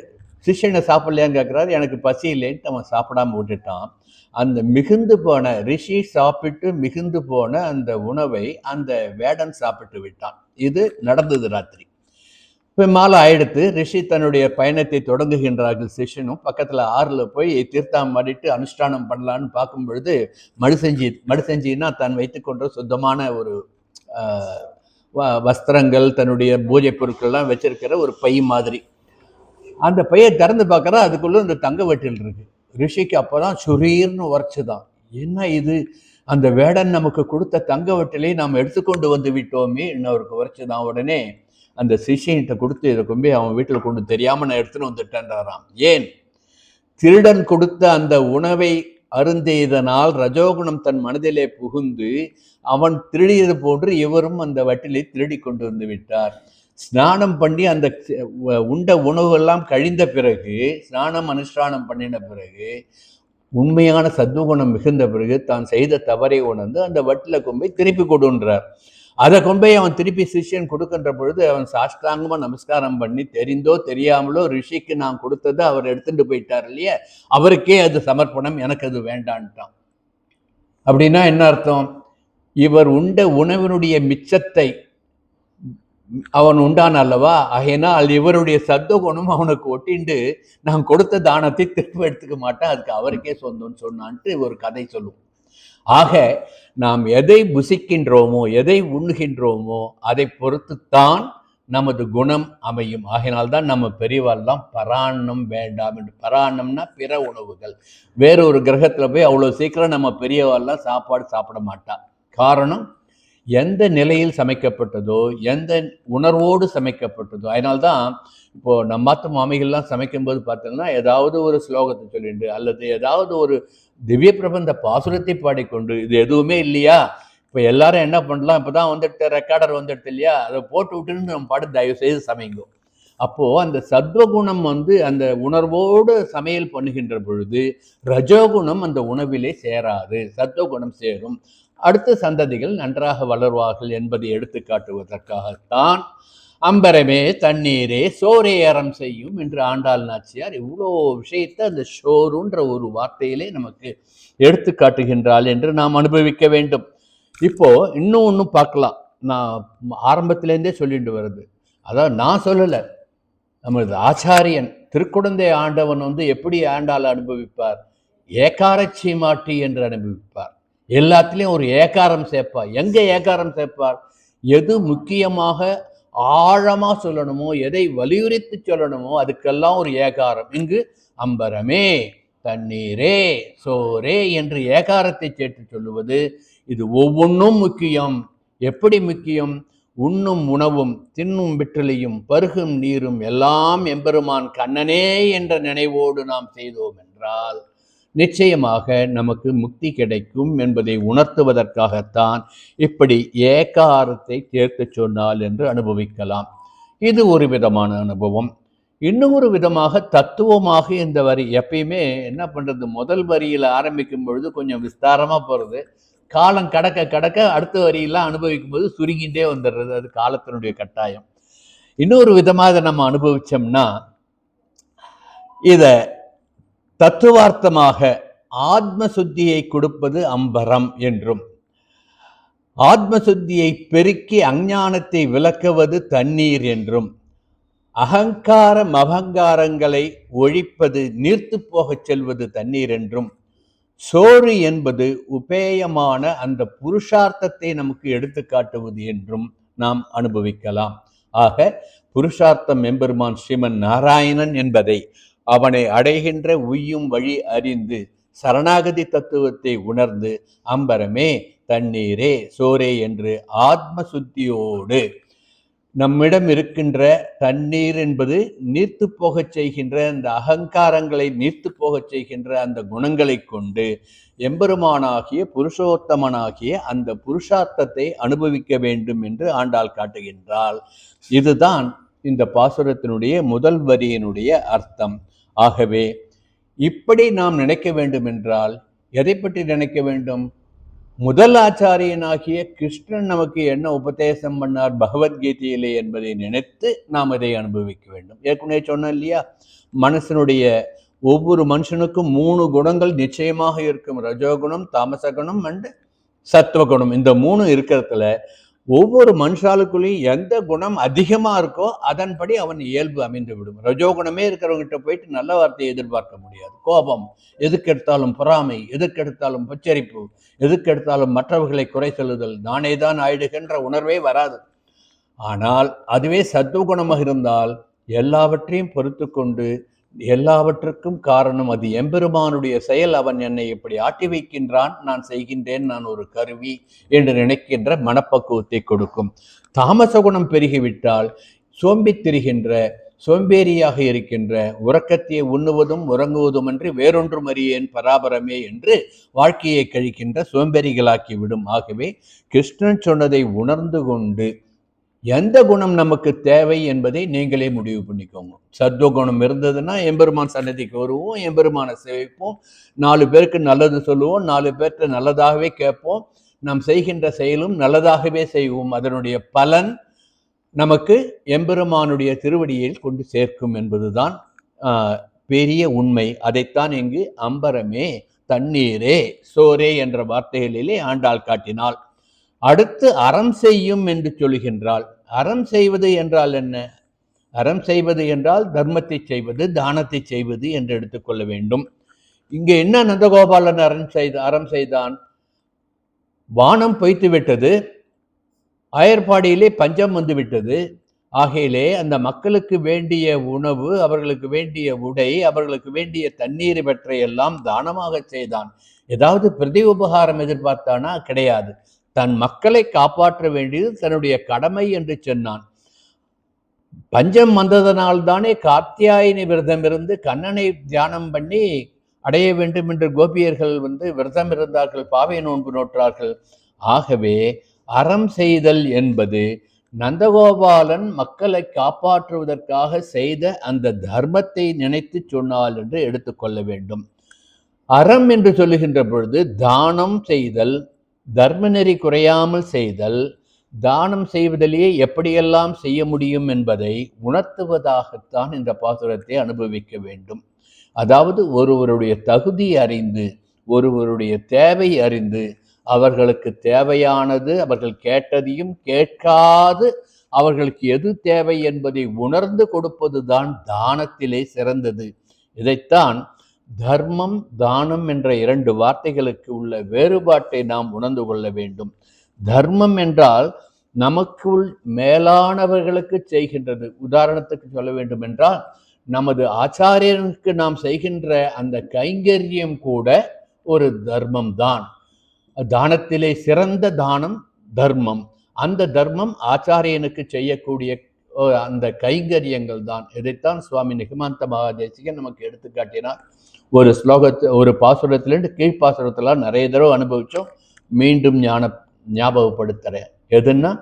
சிஷ்யனை சாப்பிட்லையான்னு கேட்குறாரு. எனக்கு பசி இல்லைன்ட்டு அவன் சாப்பிடாம விட்டுட்டான். அந்த மிகுந்து போன ரிஷி சாப்பிட்டு மிகுந்து போன அந்த உணவை அந்த வேடன் சாப்பிட்டு விட்டான். இது நடந்தது ராத்திரி. இப்போ மாலை ஆயிடுத்து. ரிஷி தன்னுடைய பயணத்தை தொடங்குகின்றார்கள். சிஷ்யனும் பக்கத்தில் ஆறில் போய் தீர்த்தம் மாடிட்டு அனுஷ்டானம் பண்ணலான்னு பார்க்கும் பொழுது மடுசெஞ்சின்னா தான் வைத்துக்கொண்ட சுத்தமான வஸ்திரங்கள், தன்னுடைய பூஜை பொருட்கள்லாம் வச்சிருக்கிற ஒரு பை மாதிரி. அந்த பையை திறந்து பார்க்குறா, அதுக்குள்ள இந்த தங்க வட்டில் இருக்கு. ரிஷிக்கு அப்பதான் சுரீர்னு உரைச்சுதான், என்ன இது, அந்த வேடன் நமக்கு கொடுத்த தங்க வட்டிலை நாம் எடுத்துக்கொண்டு வந்து விட்டோமே அவருக்கு உரைச்சுதான். உடனே அந்த சிஷியன்கிட்ட கொடுத்து, இதை கொண்டு அவன் வீட்டில் கொண்டு தெரியாம நான் எடுத்துன்னு வந்துட்டேன்றாராம். ஏன்? திருடன் கொடுத்த அந்த உணவை அருந்தியதனால் ரஜோகுணம் தன் மனதிலே புகுந்து அவன் திருடியது போன்று இவரும் அந்த வட்டிலை திருடி கொண்டு வந்து விட்டார். ஸ்நானம் பண்ணி அந்த உண்ட உணவெல்லாம் கழிந்த பிறகு, ஸ்நானம் அனுஷ்டானம் பண்ணின பிறகு, உண்மையான சத்வகுணம் மிகுந்த பிறகு தான் செய்த தவறை உணர்ந்து அந்த வட்டில கொண்டு திருப்பி கொடுன்றார். அதை கொண்டு அவன் திருப்பி சிஷ்யன் கொடுக்கின்ற பொழுது அவன் சாஷ்டாங்கமா நமஸ்காரம் பண்ணி, தெரிந்தோ தெரியாமலோ ரிஷிக்கு நான் கொடுத்ததை அவர் எடுத்துட்டு போயிட்டார் இல்லையா, அவருக்கே அது சமர்ப்பணம், எனக்கு அது வேண்டான்ட்டான். அப்படின்னா என்ன அர்த்தம்? இவர் உண்ட உணவினுடைய மிச்சத்தை அவன் உண்டான் அல்லவா, ஆகையினால் இவருடைய சத்துவகுணம் அவனுக்கு ஒட்டிண்டு நான் கொடுத்த தானத்தை திரும்ப எடுத்துக்க மாட்டேன், அதுக்கு அவருக்கே சொந்தம்னு சொன்னான்ட்டு ஒரு கதை சொல்லுவோம். ஆக நாம் எதை புசிக்கின்றோமோ, எதை உண்ணுகின்றோமோ அதை பொறுத்துத்தான் நமது குணம் அமையும். ஆகையினால்தான் நம்ம பெரியவாள்லாம் பராண்ணம் வேண்டாம் என்று. பராண்ணம்னா பிற உணவுகள். வேறொரு கிரகத்தில் போய் அவ்வளோ சீக்கிரம் நம்ம பெரியவாள்லாம் சாப்பாடு சாப்பிட மாட்டா. காரணம், எந்த நிலையில் சமைக்கப்பட்டதோ, எந்த உணர்வோடு சமைக்கப்பட்டதோ. அதனால்தான் இப்போ நம்மாத்த மாமிகள்லாம் சமைக்கும்போது பார்த்தீங்கன்னா ஏதாவது ஒரு ஸ்லோகத்தை சொல்லிட்டு அல்லது ஏதாவது ஒரு திவ்ய பிரபந்த பாசுரத்தை பாடிக்கொண்டு, இது எதுவுமே இல்லையா, இப்போ எல்லாரும் என்ன பண்ணலாம், இப்போதான் வந்துட்டு ரெக்கார்டர் வந்துடுது இல்லையா, அதை போட்டு விட்டுன்னு நம்ம பாட்டு தயவு செய்து சமைங்கோ. அப்போது அந்த சத்வகுணம் அந்த உணர்வோடு சமையல் பண்ணுகின்ற பொழுது ரஜோகுணம் அந்த உணவிலே சேராது, சத்வகுணம் சேரும். அடுத்த சந்ததிகள் நன்றாக வளர்வார்கள் என்பதை எடுத்து காட்டுவதற்காகத்தான் அம்பரமே தண்ணீரே சோரே அறம் செய்யும் என்று ஆண்டாள் நாச்சியார் இவ்வளோ விஷயத்தை அந்த சோறுன்ற ஒரு வார்த்தையிலே நமக்கு எடுத்து காட்டுகின்றாள் என்று நாம் அனுபவிக்க வேண்டும். இப்போ இன்னும் ஒன்றும் பார்க்கலாம். நான் ஆரம்பத்திலேருந்தே சொல்லிட்டு வருது, அதாவது நான் சொல்லலை, நமது ஆச்சாரியன் திருக்குடந்தை ஆண்டவன் எப்படி ஆண்டாள் அனுபவிப்பார், ஏகாரச்சி மாட்டி என்று அனுபவிப்பார். எல்லாத்துலேயும் ஒரு ஏகாரம் சேர்ப்பார். எங்கே ஏகாரம் சேர்ப்பார்? எது முக்கியமாக ஆழமாக சொல்லணுமோ, எதை வலியுறுத்தி சொல்லணுமோ அதுக்கெல்லாம் ஒரு ஏகாரம். இங்கு அம்பரமே தண்ணீரே சோரே என்று ஏகாரத்தை சேர்த்து சொல்லுவது, இது ஒவ்வொன்றும் முக்கியம். எப்படி முக்கியம்? உண்ணும் உணவும் தின்னும் விட்டலையும் பருகும் நீரும் எல்லாம் எம்பெருமான் கண்ணனே என்ற நினைவோடு நாம் செய்தோம் என்றால் நிச்சயமாக நமக்கு முக்தி கிடைக்கும் என்பதை உணர்த்துவதற்காகத்தான் இப்படி ஏகாரத்தை சேர்த்து சொன்னால் என்று அனுபவிக்கலாம். இது ஒரு விதமான அனுபவம். இன்னொரு விதமாக தத்துவமாக இந்த வரி எப்பயுமே என்ன பண்றது, முதல் வரியில் ஆரம்பிக்கும் பொழுது கொஞ்சம் விஸ்தாரமா போறது, காலம் கடக்க கடக்க அடுத்த வரியெல்லாம் அனுபவிக்கும் போது சுருங்கிட்டே வந்துடுறது, அது காலத்தினுடைய கட்டாயம். இன்னொரு விதமாக நம்ம அனுபவிச்சோம்னா இத தத்துவார்த்தமாக ஆத்ம சுத்தியை கொடுப்பது அம்பரம் என்றும், ஆத்ம சுத்தியை பெருக்கி அஞ்ஞானத்தை விலக்குவது தண்ணீர் என்றும், அகங்கார மகங்காரங்களை ஒழிப்பது நீர்த்து போகச் செல்வது தண்ணீர் என்றும், சோறு என்பது உபேயமான அந்த புருஷார்த்தத்தை நமக்கு எடுத்து காட்டுவது என்றும் நாம் அனுபவிக்கலாம். ஆக புருஷார்த்தம் எம்பெருமான் ஸ்ரீமன் நாராயணன் என்பதை, அவனை அடைகின்ற உய்யும் வழி அறிந்து சரணாகதி தத்துவத்தை உணர்ந்து அம்பரமே தண்ணீரே சோரே என்று ஆத்ம சுத்தியோடு நம்மிடம் இருக்கின்ற தண்ணீர் என்பது நீர்த்து போகச் செய்கின்ற அந்த அகங்காரங்களை நீர்த்து போகச் செய்கின்ற அந்த குணங்களை கொண்டு எம்பெருமானாகிய புருஷோத்தமனாகிய அந்த புருஷார்த்தத்தை அனுபவிக்க வேண்டும் என்று ஆண்டாள் காட்டுகின்றாள். இதுதான் இந்த பாசுரத்தினுடைய முதல் வரியினுடைய அர்த்தம். ஆகவே இப்படி நாம் நினைக்க வேண்டும் என்றால் எதை பற்றி நினைக்க வேண்டும்? முதல் ஆச்சாரியனாகிய கிருஷ்ணன் நமக்கு என்ன உபதேசம் பண்ணார் பகவத்கீதையிலே என்பதை நினைத்து நாம் இதை அனுபவிக்க வேண்டும். ஏற்கனவே சொன்னோம் இல்லையா, மனசனுடைய ஒவ்வொரு மனுஷனுக்கும் 3 குணங்கள் நிச்சயமாக இருக்கும். ரஜோகுணம், தாமசகுணம் அண்ட் சத்துவகுணம். இந்த 3 இருக்கிறதுல ஒவ்வொரு மனுஷாளுக்குள்ளேயும் எந்த குணம் அதிகமா இருக்கோ அதன்படி அவன் இயல்பு அமைந்து விடும். ரஜோகுணமே இருக்கிறவங்கிட்ட போயிட்டு நல்ல வார்த்தையை எதிர்பார்க்க முடியாது. கோபம், எதுக்கெடுத்தாலும் பொறாமை, எதுக்கெடுத்தாலும் பச்சரிப்பு, எதுக்கெடுத்தாலும் மற்றவர்களை குறை சொல்லுதல், நானே தான் ஆயிடுகின்ற உணர்வே வராது. ஆனால் அதுவே சத்துவகுணமாக இருந்தால் எல்லாவற்றையும் பொறுத்து கொண்டு எல்லாவற்றுக்கும் காரணம் அது எம்பெருமானுடைய செயல், அவன் என்னை இப்படி ஆட்டி வைக்கின்றான், நான் செய்கின்றேன், நான் ஒரு கருவி என்று நினைக்கின்ற மனப்பக்குவத்தை கொடுக்கும். தாமச குணம் பெருகிவிட்டால் சோம்பித் திரிகின்ற, சோம்பேறியாக இருக்கின்ற, உறக்கத்தை உண்ணுவதும் உறங்குவதுமன்றி வேறொன்றும் அறியேன் பராபரமே என்று வாழ்க்கையை கழிக்கின்ற சோம்பேறிகளாக்கி விடும். ஆகவே கிருஷ்ணன் சொன்னதை உணர்ந்து கொண்டு எந்த குணம் நமக்கு தேவை என்பதை நீங்களே முடிவு பண்ணிக்கோங்க. சத்துவகுணம் இருந்ததுன்னா எம்பெருமான் சன்னதிக்கு வருவோம், எம்பெருமானை சேவிப்போம், 4 பேருக்கு நல்லது சொல்லுவோம், 4 பேர்கிட்ட நல்லதாகவே கேட்போம், நாம் செய்கின்ற செயலும் நல்லதாகவே செய்வோம். அதனுடைய பலன் நமக்கு எம்பெருமானுடைய திருவடியில் கொண்டு சேர்க்கும் என்பதுதான் பெரிய உண்மை. அதைத்தான் இங்கு அம்பரமே, தண்ணீரே, சோரே என்ற வார்த்தைகளிலே ஆண்டாள் காட்டினாள். அடுத்து அறம் செய்யும் என்று சொல்கின்றாள். அறம் செய்வது என்றால் என்ன? அறம் செய்வது என்றால் தர்மத்தை செய்வது, தானத்தை செய்வது என்று எடுத்துக்கொள்ள வேண்டும். இங்கே என்ன நந்தகோபாலன் அறம் செய்தான்? வானம் பொய்த்து விட்டது, ஆயர்பாடியிலே பஞ்சம் வந்து விட்டது. ஆகையிலே அந்த மக்களுக்கு வேண்டிய உணவு, அவர்களுக்கு வேண்டிய உடை, அவர்களுக்கு வேண்டிய தண்ணீர் இவற்றையெல்லாம் தானமாக செய்தான். ஏதாவது பிரதி உபகாரம் எதிர்பார்த்தானா? கிடையாது. தன் மக்களை காப்பாற்ற வேண்டியது தன்னுடைய கடமை என்று சொன்னான். பஞ்சம் வந்ததனால்தானே கார்த்தியாயினி விரதம் இருந்து கண்ணனை தியானம் பண்ணி அடைய வேண்டும் என்று கோபியர்கள் விரதம் இருந்தார்கள், பாவை நோன்பு நோற்றார்கள். ஆகவே அறம் செய்தல் என்பது நந்தகோபாலன் மக்களை காப்பாற்றுவதற்காக செய்த அந்த தர்மத்தை நினைத்து சொன்னால் என்று எடுத்துக்கொள்ள வேண்டும். அறம் என்று சொல்லுகின்ற பொழுது தானம் செய்தல், தர்ம நெறி குறையாமல் செய்தல், தானம் செய்வதிலேயே எப்படியெல்லாம் செய்ய முடியும் என்பதை உணர்த்துவதாகத்தான் இந்த பாசுரத்தை அனுபவிக்க வேண்டும். அதாவது ஒருவருடைய தகுதி அறிந்து, ஒருவருடைய தேவை அறிந்து, அவர்களுக்கு தேவையானது, அவர்கள் கேட்டதையும் கேட்காது அவர்களுக்கு எது தேவை என்பதை உணர்ந்து கொடுப்பதுதான் தானத்திலே சிறந்தது. இதைத்தான் தர்மம், தானம் என்ற 2 வார்த்தைகளுக்கு உள்ள வேறுபாட்டை நாம் உணர்ந்து கொள்ள வேண்டும். தர்மம் என்றால் நமக்குள் மேலானவர்களுக்கு செய்கின்றது. உதாரணத்துக்கு சொல்ல வேண்டும் என்றால், நமது ஆச்சாரியனுக்கு நாம் செய்கின்ற அந்த கைங்கரியம் கூட ஒரு தர்மம் தான். தானத்திலே சிறந்த தானம் தர்மம். அந்த தர்மம் ஆச்சாரியனுக்கு செய்யக்கூடிய அந்த கைங்கரியங்கள் தான். இதைத்தான் சுவாமி நிகமாந்த மகாதேசிகன் நமக்கு எடுத்துக்காட்டினார். ஒரு ஒரு பாசுரத்திலிருந்து கீழ்ப்பாசுரத்தெல்லாம் நிறைய தடவை அனுபவிச்சோம். மீண்டும் ஞாபகப்படுத்துறேன். எதுன்னா,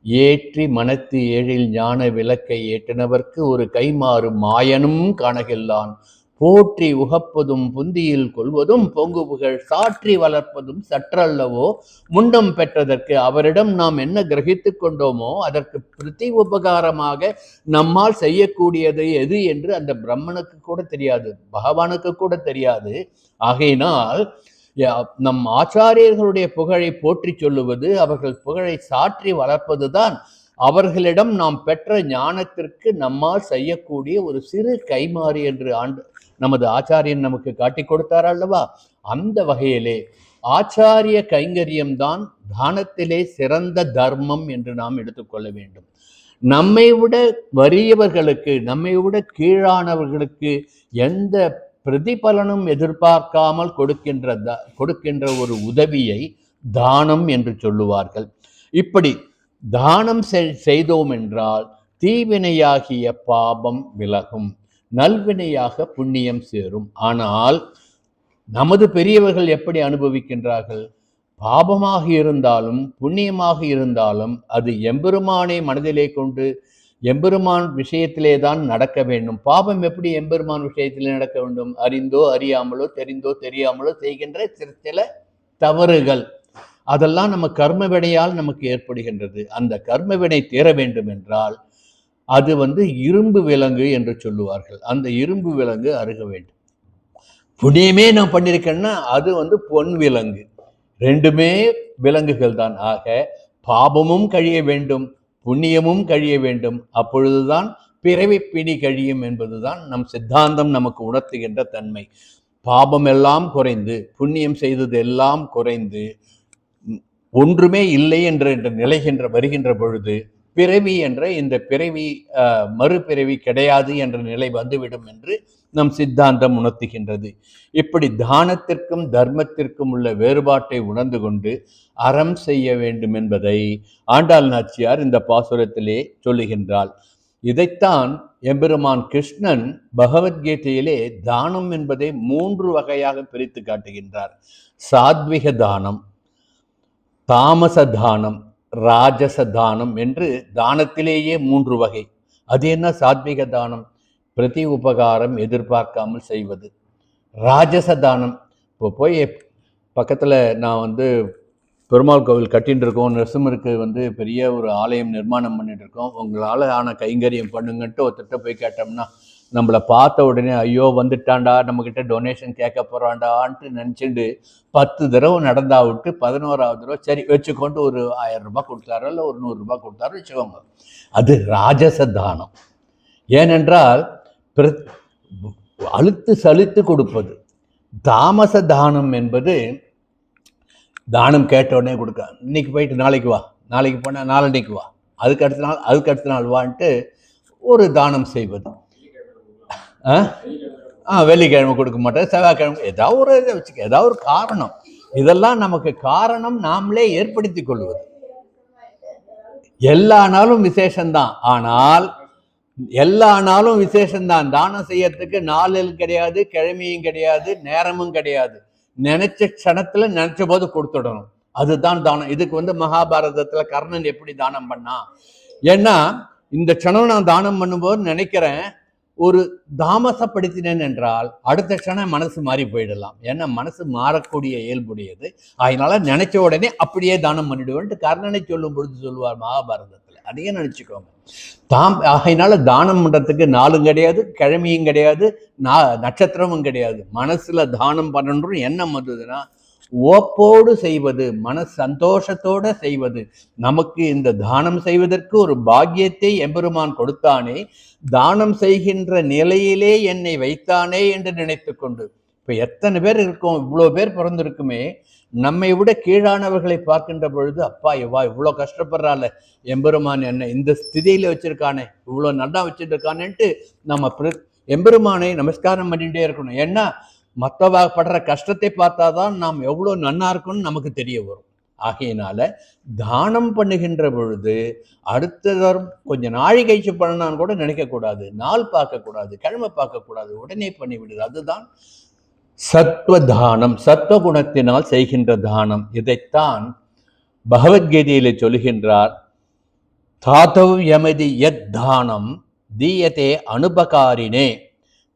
ஏற்றி மனத்து ஏழில் ஞான விளக்கை ஏற்றினவர்க்கு ஒரு கைமாறு மாயனும் காணகில்லான், போற்றி உகப்பதும் புந்தியில் கொள்வதும் பொங்கு புகழ் சாற்றி வளர்ப்பதும் சற்றல்லவோ, முன்னம் பெற்றதற்கு அவரிடம் நாம் என்ன கிரகித்து கொண்டோமோ அதற்கு பிரதி உபகாரமாக நம்மால் செய்யக்கூடியது எது என்று அந்த பிரம்மனுக்கு கூட தெரியாது, பகவானுக்கு கூட தெரியாது. ஆகையினால் நம் ஆச்சாரியர்களுடைய புகழை போற்றி சொல்லுவது, அவர்கள் புகழை சாற்றி வளர்ப்பதுதான் அவர்களிடம் நாம் பெற்ற ஞானத்திற்கு நம்மால் செய்யக்கூடிய ஒரு சிறு கைமாறு என்று நமது ஆச்சாரியன் நமக்கு காட்டி கொடுத்தார் அல்லவா? அந்த வகையிலே ஆச்சாரிய கைங்கரியம்தான் தானத்திலே சிறந்த தர்மம் என்று நாம் எடுத்துக்கொள்ள வேண்டும். நம்மை விட வறியவர்களுக்கு, நம்மை விட கீழானவர்களுக்கு எந்த பிரதிபலனும் எதிர்பார்க்காமல் கொடுக்கின்ற ஒரு உதவியை தானம் என்று சொல்லுவார்கள். இப்படி தானம் செய்தோம் என்றால் தீவினையாகிய பாபம் விலகும், நல்வினையாக புண்ணியம் சேரும். ஆனால் நமது பெரியவர்கள் எப்படி அனுபவிக்கின்றார்கள்? பாபமாக இருந்தாலும் புண்ணியமாக இருந்தாலும் அது எம்பெருமானை மனதிலே கொண்டு எம்பெருமான் விஷயத்திலே தான் நடக்க வேண்டும். பாபம் எப்படி எம்பெருமான் விஷயத்திலே நடக்க வேண்டும்? அறிந்தோ அறியாமலோ, தெரிந்தோ தெரியாமலோ செய்கின்ற சில தவறுகள், அதெல்லாம் நம்ம கர்ம வினையால் நமக்கு ஏற்படுகின்றது. அந்த கர்ம வினை தீர வேண்டும் என்றால் அது இரும்பு விலங்கு என்று சொல்லுவார்கள். அந்த இரும்பு விலங்கு அருக வேண்டும். புண்ணியமே நான் பண்ணியிருக்கேன்னா அது பொன் விலங்கு. 2மே விலங்குகள் தான். ஆக பாபமும் கழிய வேண்டும், புண்ணியமும் கழிய வேண்டும். அப்பொழுதுதான் பிறவி பிணி கழியும் என்பதுதான் நம் சித்தாந்தம் நமக்கு உணர்த்துகின்ற தன்மை. பாபம் எல்லாம் குறைந்து, புண்ணியம் செய்தது எல்லாம் குறைந்து, ஒன்றுமே இல்லை என்ற வருகின்ற பொழுது பிறவி என்ற இந்த பிறவி மறுபிறவி கிடையாது என்ற நிலை வந்துவிடும் என்று நம் சித்தாந்தம் உணர்த்துகின்றது. இப்படி தானத்திற்கும் தர்மத்திற்கும் உள்ள வேறுபாட்டை உணர்ந்து கொண்டு அறம் செய்ய வேண்டும் என்பதை ஆண்டாள் நாச்சியார் இந்த பாசுரத்திலே சொல்லுகின்றாள். இதைத்தான் எம்பெருமான் கிருஷ்ணன் பகவத்கீதையிலே தானம் என்பதை 3 வகையாக பிரித்து காட்டுகின்றார். சாத்விக தானம், தாமச தானம், ராஜச தானம் என்று தானத்திலேயே 3 வகை. அது என்ன சாத்விக தானம்? பிரதி உபகாரம் எதிர்பார்க்காமல் செய்வது. ராஜச தானம், இப்போ போய் பக்கத்தில் நான் பெருமாள் கோவில் கட்டின்னு இருக்கோம், நரசிம்மருக்கு பெரிய ஒரு ஆலயம் நிர்மாணம் பண்ணிட்டு இருக்கோம், உங்களால் ஆன கைங்கரியம் பண்ணுங்கன்ட்டு ஒருத்தட்ட போய் கேட்டோம்னா நம்மளை பார்த்த உடனே ஐயோ வந்துட்டான்டா, நம்மக்கிட்ட டொனேஷன் கேட்க போகிறான்டான்ட்டு நினச்சிட்டு 10 தடவை நடந்தா விட்டு 11ஆவது தடவை சரி வச்சுக்கொண்டு ஒரு 1000 ரூபாய் கொடுத்தாரோ இல்லை ஒரு 100 ரூபாய் கொடுத்தாரோ வச்சுக்கோங்க. அது ராஜச தானம். ஏனென்றால் அழுத்து சலித்து கொடுப்பது. தாமச தானம் என்பது தானம் கேட்ட உடனே கொடுக்க, இன்னைக்கு போயிட்டு நாளைக்கு வா, நாளைக்கு போனால் நாளன்னைக்கு வா, அதுக்கு அடுத்த நாள் வான்ட்டு ஒரு தானம் செய்வது. வெள்ளிக்கிழமை கொடுக்க மாட்டேன், செவ்வாய்க்கிழமை ஏதாவது ஒரு இதை வச்சுக்க, ஏதாவது ஒரு காரணம். இதெல்லாம் நமக்கு காரணம் நாமளே ஏற்படுத்தி கொள்வது. எல்லா நாளும் விசேஷம்தான், ஆனால் எல்லா நாளும் விசேஷம்தான். தானம் செய்யறதுக்கு நாளில் கிடையாது, கிழமையும் கிடையாது, நேரமும் கிடையாது. நினைச்ச க்ஷணத்துல நினைச்ச போது கொடுத்துடணும். அதுதான் தானம். இதுக்கு மகாபாரதத்துல கர்ணன் எப்படி தானம் பண்ணா, ஏன்னா இந்த க்ஷணம் நான் தானம் பண்ணும்போது நினைக்கிறேன், ஒரு தாமசப்படுத்தினேன் என்றால் அடுத்த க்ஷணம் மனசு மாறி போயிடலாம். ஏன்னா மனசு மாறக்கூடிய இயல்புடையது. அதனால நினைச்ச உடனே அப்படியே தானம் பண்ணிடுவேன்ட்டு கர்ணனை சொல்லும் பொழுது சொல்லுவார் மகாபாரதத்துல. அதையே நினைச்சுக்கோங்க. அதனால தானம் பண்றதுக்கு நாளும் கிடையாது, கிழமையும் கிடையாது, நட்சத்திரமும் கிடையாது. மனசுல தானம் பண்ணணும் எண்ணம் வந்ததுன்னா ஓப்போடு செய்வது, மன சந்தோஷத்தோட செய்வது. நமக்கு இந்த தானம் செய்வதற்கு ஒரு பாக்கியத்தை எம்பெருமான் கொடுத்தானே, தானம் செய்கின்ற நிலையிலே என்னை வைத்தானே என்று நினைத்து கொண்டு. இப்ப எத்தனை பேர் இருக்கோம், இவ்வளோ பேர் பிறந்திருக்குமே, நம்மை விட கீழானவர்களை பார்க்கின்ற பொழுது அப்பா எவ்வா இவ்வளோ கஷ்டப்படுறாள், எம்பெருமான் என்ன இந்த ஸ்திதியில வச்சிருக்கானே, இவ்வளோ நல்லா வச்சுட்டு இருக்கானேன்ட்டு நம்ம எம்பெருமானை நமஸ்காரம் பண்ணிகிட்டே இருக்கணும். ஏன்னா மற்றவா படுற கஷ்டத்தை பார்த்தாதான் நாம் எவ்வளோ நன்னா இருக்கும்னு நமக்கு தெரிய வரும். ஆகையினால தானம் பண்ணுகின்ற பொழுது அடுத்ததரும் கொஞ்சம் நாழிகைச்சு பண்ணான்னு கூட நினைக்கக்கூடாது, நாள் பார்க்கக்கூடாது, கிழமை பார்க்கக்கூடாது, உடனே பண்ணிவிடுது. அதுதான் சத்வ தானம், சத்வ குணத்தினால் செய்கின்ற தானம். இதைத்தான் பகவத்கீதையிலே சொல்கின்றார். தாத்தவ் யமதி யத் தானம் தீயதே அனுபகாரினே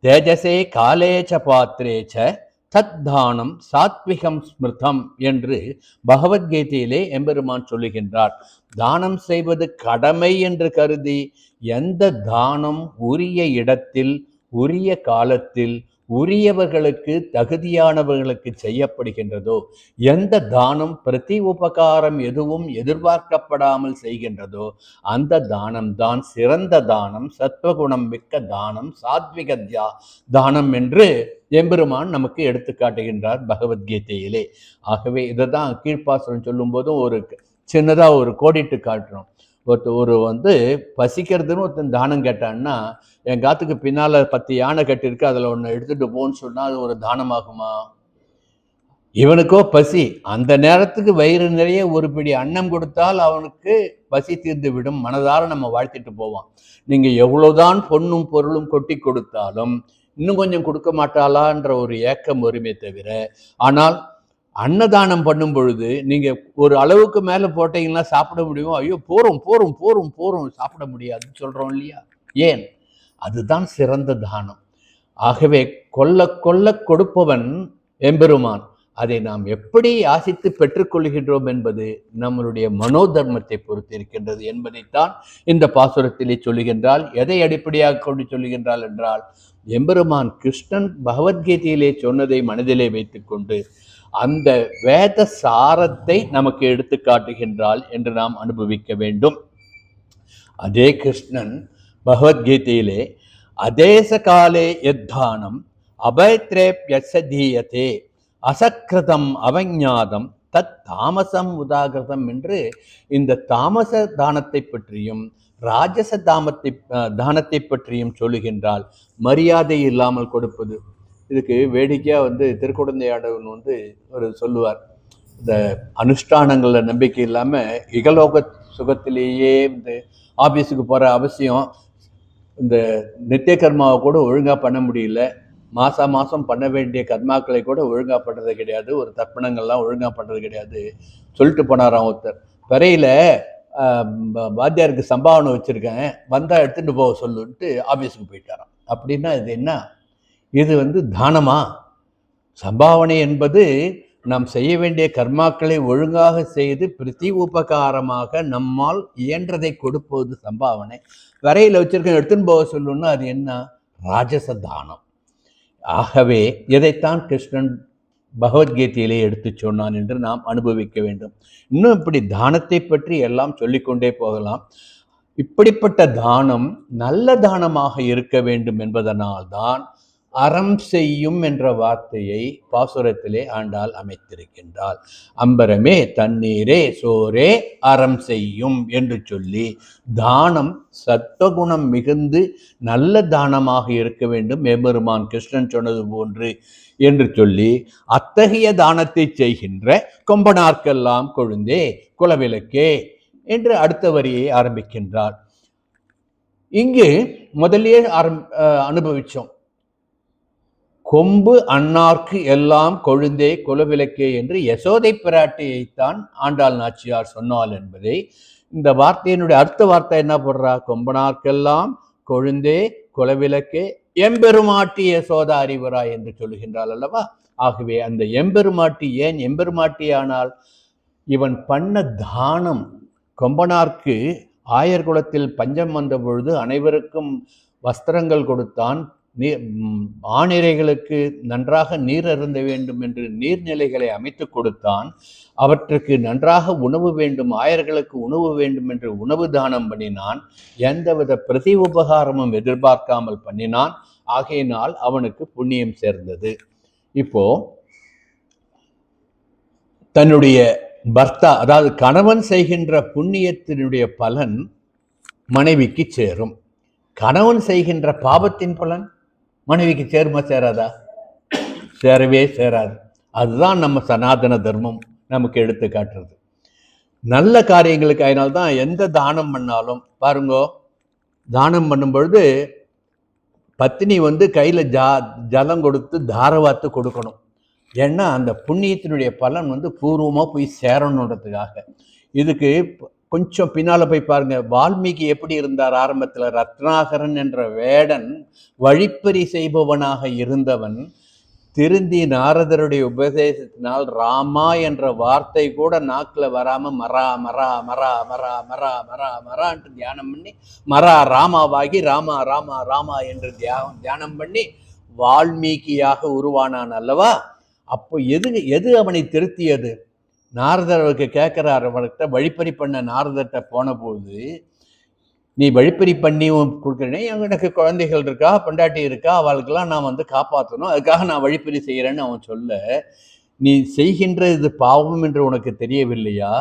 தேஜசே காலேச்ச பாத்திரேச்ச தத் தானம் சாத்விகம் ஸ்மிருதம் என்று பகவத்கீதையிலே எம்பெருமான் சொல்லுகின்றார். தானம் செய்வது கடமை என்று கருதி எந்த தானம் உரிய இடத்தில் உரிய காலத்தில் உரியவர்களுக்கு தகுதியானவர்களுக்கு செய்யப்படுகின்றதோ, எந்த தானம் பிரதி உபகாரம் எதுவும் எதிர்பார்க்கப்படாமல் செய்கின்றதோ அந்த தானம் தான் சிறந்த தானம், சத்வகுணம் மிக்க தானம், சாத்விக தானம் என்று எம்பெருமான் நமக்கு எடுத்து காட்டுகின்றார் பகவத்கீதையிலே. ஆகவே இதை தான் கீழ்ப்பாசுரம் சொல்லும் போதும் ஒரு சின்னதாக ஒரு கோடிட்டு காட்டுறோம். ஒரு பசிக்கிறதுன்னு ஒருத்தன் தானம் கேட்டான்னா, என் காத்துக்கு பின்னால் 10 யானை கட்டிருக்கு, அதில் ஒன்று எடுத்துகிட்டு போன்னு சொன்னால் அது ஒரு தானமாகுமா? இவனுக்கோ பசி, அந்த நேரத்துக்கு வயிறு நிறைய ஒரு பிடி அன்னம் கொடுத்தால் அவனுக்கு பசி தீர்ந்து விடும், மனதார நம்ம வாழ்த்திட்டு போவான். நீங்கள் எவ்வளோதான் பொண்ணும் பொருளும் கொட்டி கொடுத்தாலும் இன்னும் கொஞ்சம் கொடுக்க மாட்டாளான்ற ஒரு ஏக்கம் வருமே தவிர, ஆனால் அன்னதானம் பண்ணும் பொழுது நீங்க ஒரு அளவுக்கு மேல போட்டீங்கன்னா சாப்பிட முடியும், ஐயோ போறோம் போறோம் போறோம் போறோம் சாப்பிட முடியாதுன்னு சொல்றோம் இல்லையா? ஏன்? அதுதான் சிறந்த தானம். ஆகவே கொல்ல கொல்ல கொடுப்பவன் எம்பெருமான். அதை நாம் எப்படி ஆசித்து பெற்றுக்கொள்கின்றோம் என்பது நம்மளுடைய மனோதர்மத்தை பொறுத்து இருக்கின்றது என்பதைத்தான் இந்த பாசுரத்திலே சொல்லுகின்றால். எதை அடிப்படையாக கொண்டு சொல்லுகின்றாள் என்றால், எம்பெருமான் கிருஷ்ணன் பகவத்கீதையிலே சொன்னதை மனதிலே வைத்துக்கொண்டு அந்த வேத சாரத்தை நமக்கு எடுத்து காட்டுகின்றாள் என்று நாம் அனுபவிக்க வேண்டும். அதே கிருஷ்ணன் பகவத்கீதையிலே அதேச காலே யத்தானம் அபயத்ரேப்யசதீயதே அசக்ரதம் அவஞாதம் தத் தாமசம் உதாகிருதம் என்று இந்த தாமச தானத்தை பற்றியும் ராஜச தானத்தை பற்றியும் சொல்லுகின்றால். மரியாதை இல்லாமல் கொடுப்பது. இதுக்கு வேடிக்கையா திருக்குடந்தையாண்டவன் ஒரு சொல்லுவார், இந்த அனுஷ்டானங்கள்ல நம்பிக்கை இல்லாம இகலோக சுகத்திலேயே ஆபீஸுக்கு போற அவசியம், இந்த நித்திய கர்மாவை கூட ஒழுங்கா பண்ண முடியல, மாசம் பண்ண வேண்டிய கர்மாக்களை கூட ஒழுங்கா பண்றது கிடையாது, ஒரு தர்ப்பணங்கள்லாம் ஒழுங்கா பண்றது கிடையாது சொல்லிட்டு போனாராம் ஒருத்தர். வரையில வாத்தியாருக்கு சம்பாவனை வச்சிருக்கேன், வந்தா எடுத்துட்டு போக சொல்லுன்ட்டு ஆபீஸுக்கு போயிட்டாராம். அப்படின்னா இது என்ன? இது தானமா? சம்பாவனை என்பது நாம் செய்ய வேண்டிய கர்மாக்களை ஒழுங்காக செய்து பிரதி உபகாரமாக நம்மால் இயன்றதை கொடுப்பது சம்பாவனை. வரையில் வச்சிருக்க எடுத்துன்னு போக சொல்லணும்னா அது என்ன? ராஜச தானம். ஆகவே இதைத்தான் கிருஷ்ணன் பகவத்கீதையிலே எடுத்து சொன்னான் என்று நாம் அனுபவிக்க வேண்டும். இன்னும் இப்படி தானத்தை பற்றி எல்லாம் சொல்லிக்கொண்டே போகலாம். இப்படிப்பட்ட தானம் நல்ல தானமாக இருக்க வேண்டும் என்பதனால்தான் அறம் செய்யும் என்ற வார்த்தையை பாசுரத்திலே ஆண்டாள் அமைத்திருக்கின்றாள். அம்பரமே தண்ணீரே சோரே அறம் செய்யும் என்று சொல்லி தானம் சத்துவகுணம் மிகுந்து நல்ல தானமாக இருக்க வேண்டும், எம்பெருமான் கிருஷ்ணன் சொன்னது போன்று என்று சொல்லி அத்தகைய தானத்தை செய்கின்ற கொம்பனார்க்கெல்லாம் கொழுந்தே குலவிளக்கே என்று அடுத்த வரியை ஆரம்பிக்கின்றார். இங்கு முதலியே அனுபவிச்சோம், கொம்பு அன்னார்க்கு எல்லாம் கொழுந்தே குலவிளக்கே என்று யசோதை பிராட்டியைத்தான் ஆண்டாள் நாச்சியார் சொன்னாள் என்பதை இந்த வார்த்தையினுடைய அடுத்த வார்த்தை என்ன போடுறா? கொம்பனார்க்கெல்லாம் கொழுந்தே குலவிளக்கே எம்பெருமாட்டி யசோதா அறிவுராய் என்று சொல்லுகின்றாள் அல்லவா? ஆகவே அந்த எம்பெருமாட்டி ஏன் எம்பெருமாட்டி ஆனால்? இவன் பண்ண தானம், கொம்பனார்க்கு ஆயர் குலத்தில் பஞ்சம் வந்த பொழுது அனைவருக்கும் வஸ்திரங்கள் கொடுத்தான், ஆணிரைகளுக்கு நன்றாக நீர் அருந்த வேண்டும் என்று நீர்நிலைகளை அமைத்து கொடுத்தான், அவற்றுக்கு நன்றாக உணவு வேண்டும், ஆயர்களுக்கு உணவு வேண்டும் என்று உணவு தானம் பண்ணினான், எந்தவித பிரதி உபகாரமும் எதிர்பார்க்காமல் பண்ணினான். ஆகையினால் அவனுக்கு புண்ணியம் சேர்ந்தது. இப்போ தன்னுடைய பர்த்தா, அதாவது கணவன் செய்கின்ற புண்ணியத்தினுடைய பலன் மனைவிக்கு சேரும், கணவன் செய்கின்ற பாவத்தின் பலன் மனைவிக்கு சேருமா சேராதா? சேரவே சேராது. அதுதான் நம்ம சனாதன தர்மம் நமக்கு எடுத்து காட்டுறது. நல்ல காரியங்களுக்கு அதனால்தான் எந்த தானம் பண்ணாலும் பாருங்கோ, தானம் பண்ணும் பொழுது பத்தினி கையில ஜலம் கொடுத்து தாரவாத்து கொடுக்கணும். ஏன்னா அந்த புண்ணியத்தினுடைய பலன் பூர்வமா போய் சேரணுன்றதுக்காக. இதுக்கு கொஞ்சம் பின்னால போய் பாருங்க, வால்மீகி எப்படி இருந்தார் ஆரம்பத்துல? ரத்னாகரன் என்ற வேடன் வழிப்பறி செய்பவனாக இருந்தவன் திருந்தி நாரதருடைய உபதேசத்தினால் ராமா என்ற வார்த்தை கூட நாக்குல வராம மரா மரா மரா மரா மரா மரா மரான்ட்டு தியானம் பண்ணி மரா ராமாவாகி ராமா ராமா ராமா என்று தியானம் பண்ணி வால்மீகியாக உருவானான் அல்லவா? அப்போ எது அவனை திருத்தியது? நாரதருக்கு கேட்கிறார், அவர்கிட்ட வழிப்பறி பண்ண நாரதர்கிட்ட போன போது, நீ வழிப்பறி பண்ணி கொடுக்குறேனே, எனக்கு குழந்தைகள் இருக்கா, பொண்டாட்டி இருக்கா, அவளுக்கெல்லாம் நான் காப்பாற்றணும், அதுக்காக நான் வழிப்பறி செய்கிறேன்னு அவன் சொல்ல, நீ செய்கின்ற இது பாவம் என்று உனக்கு தெரியவில்லையா?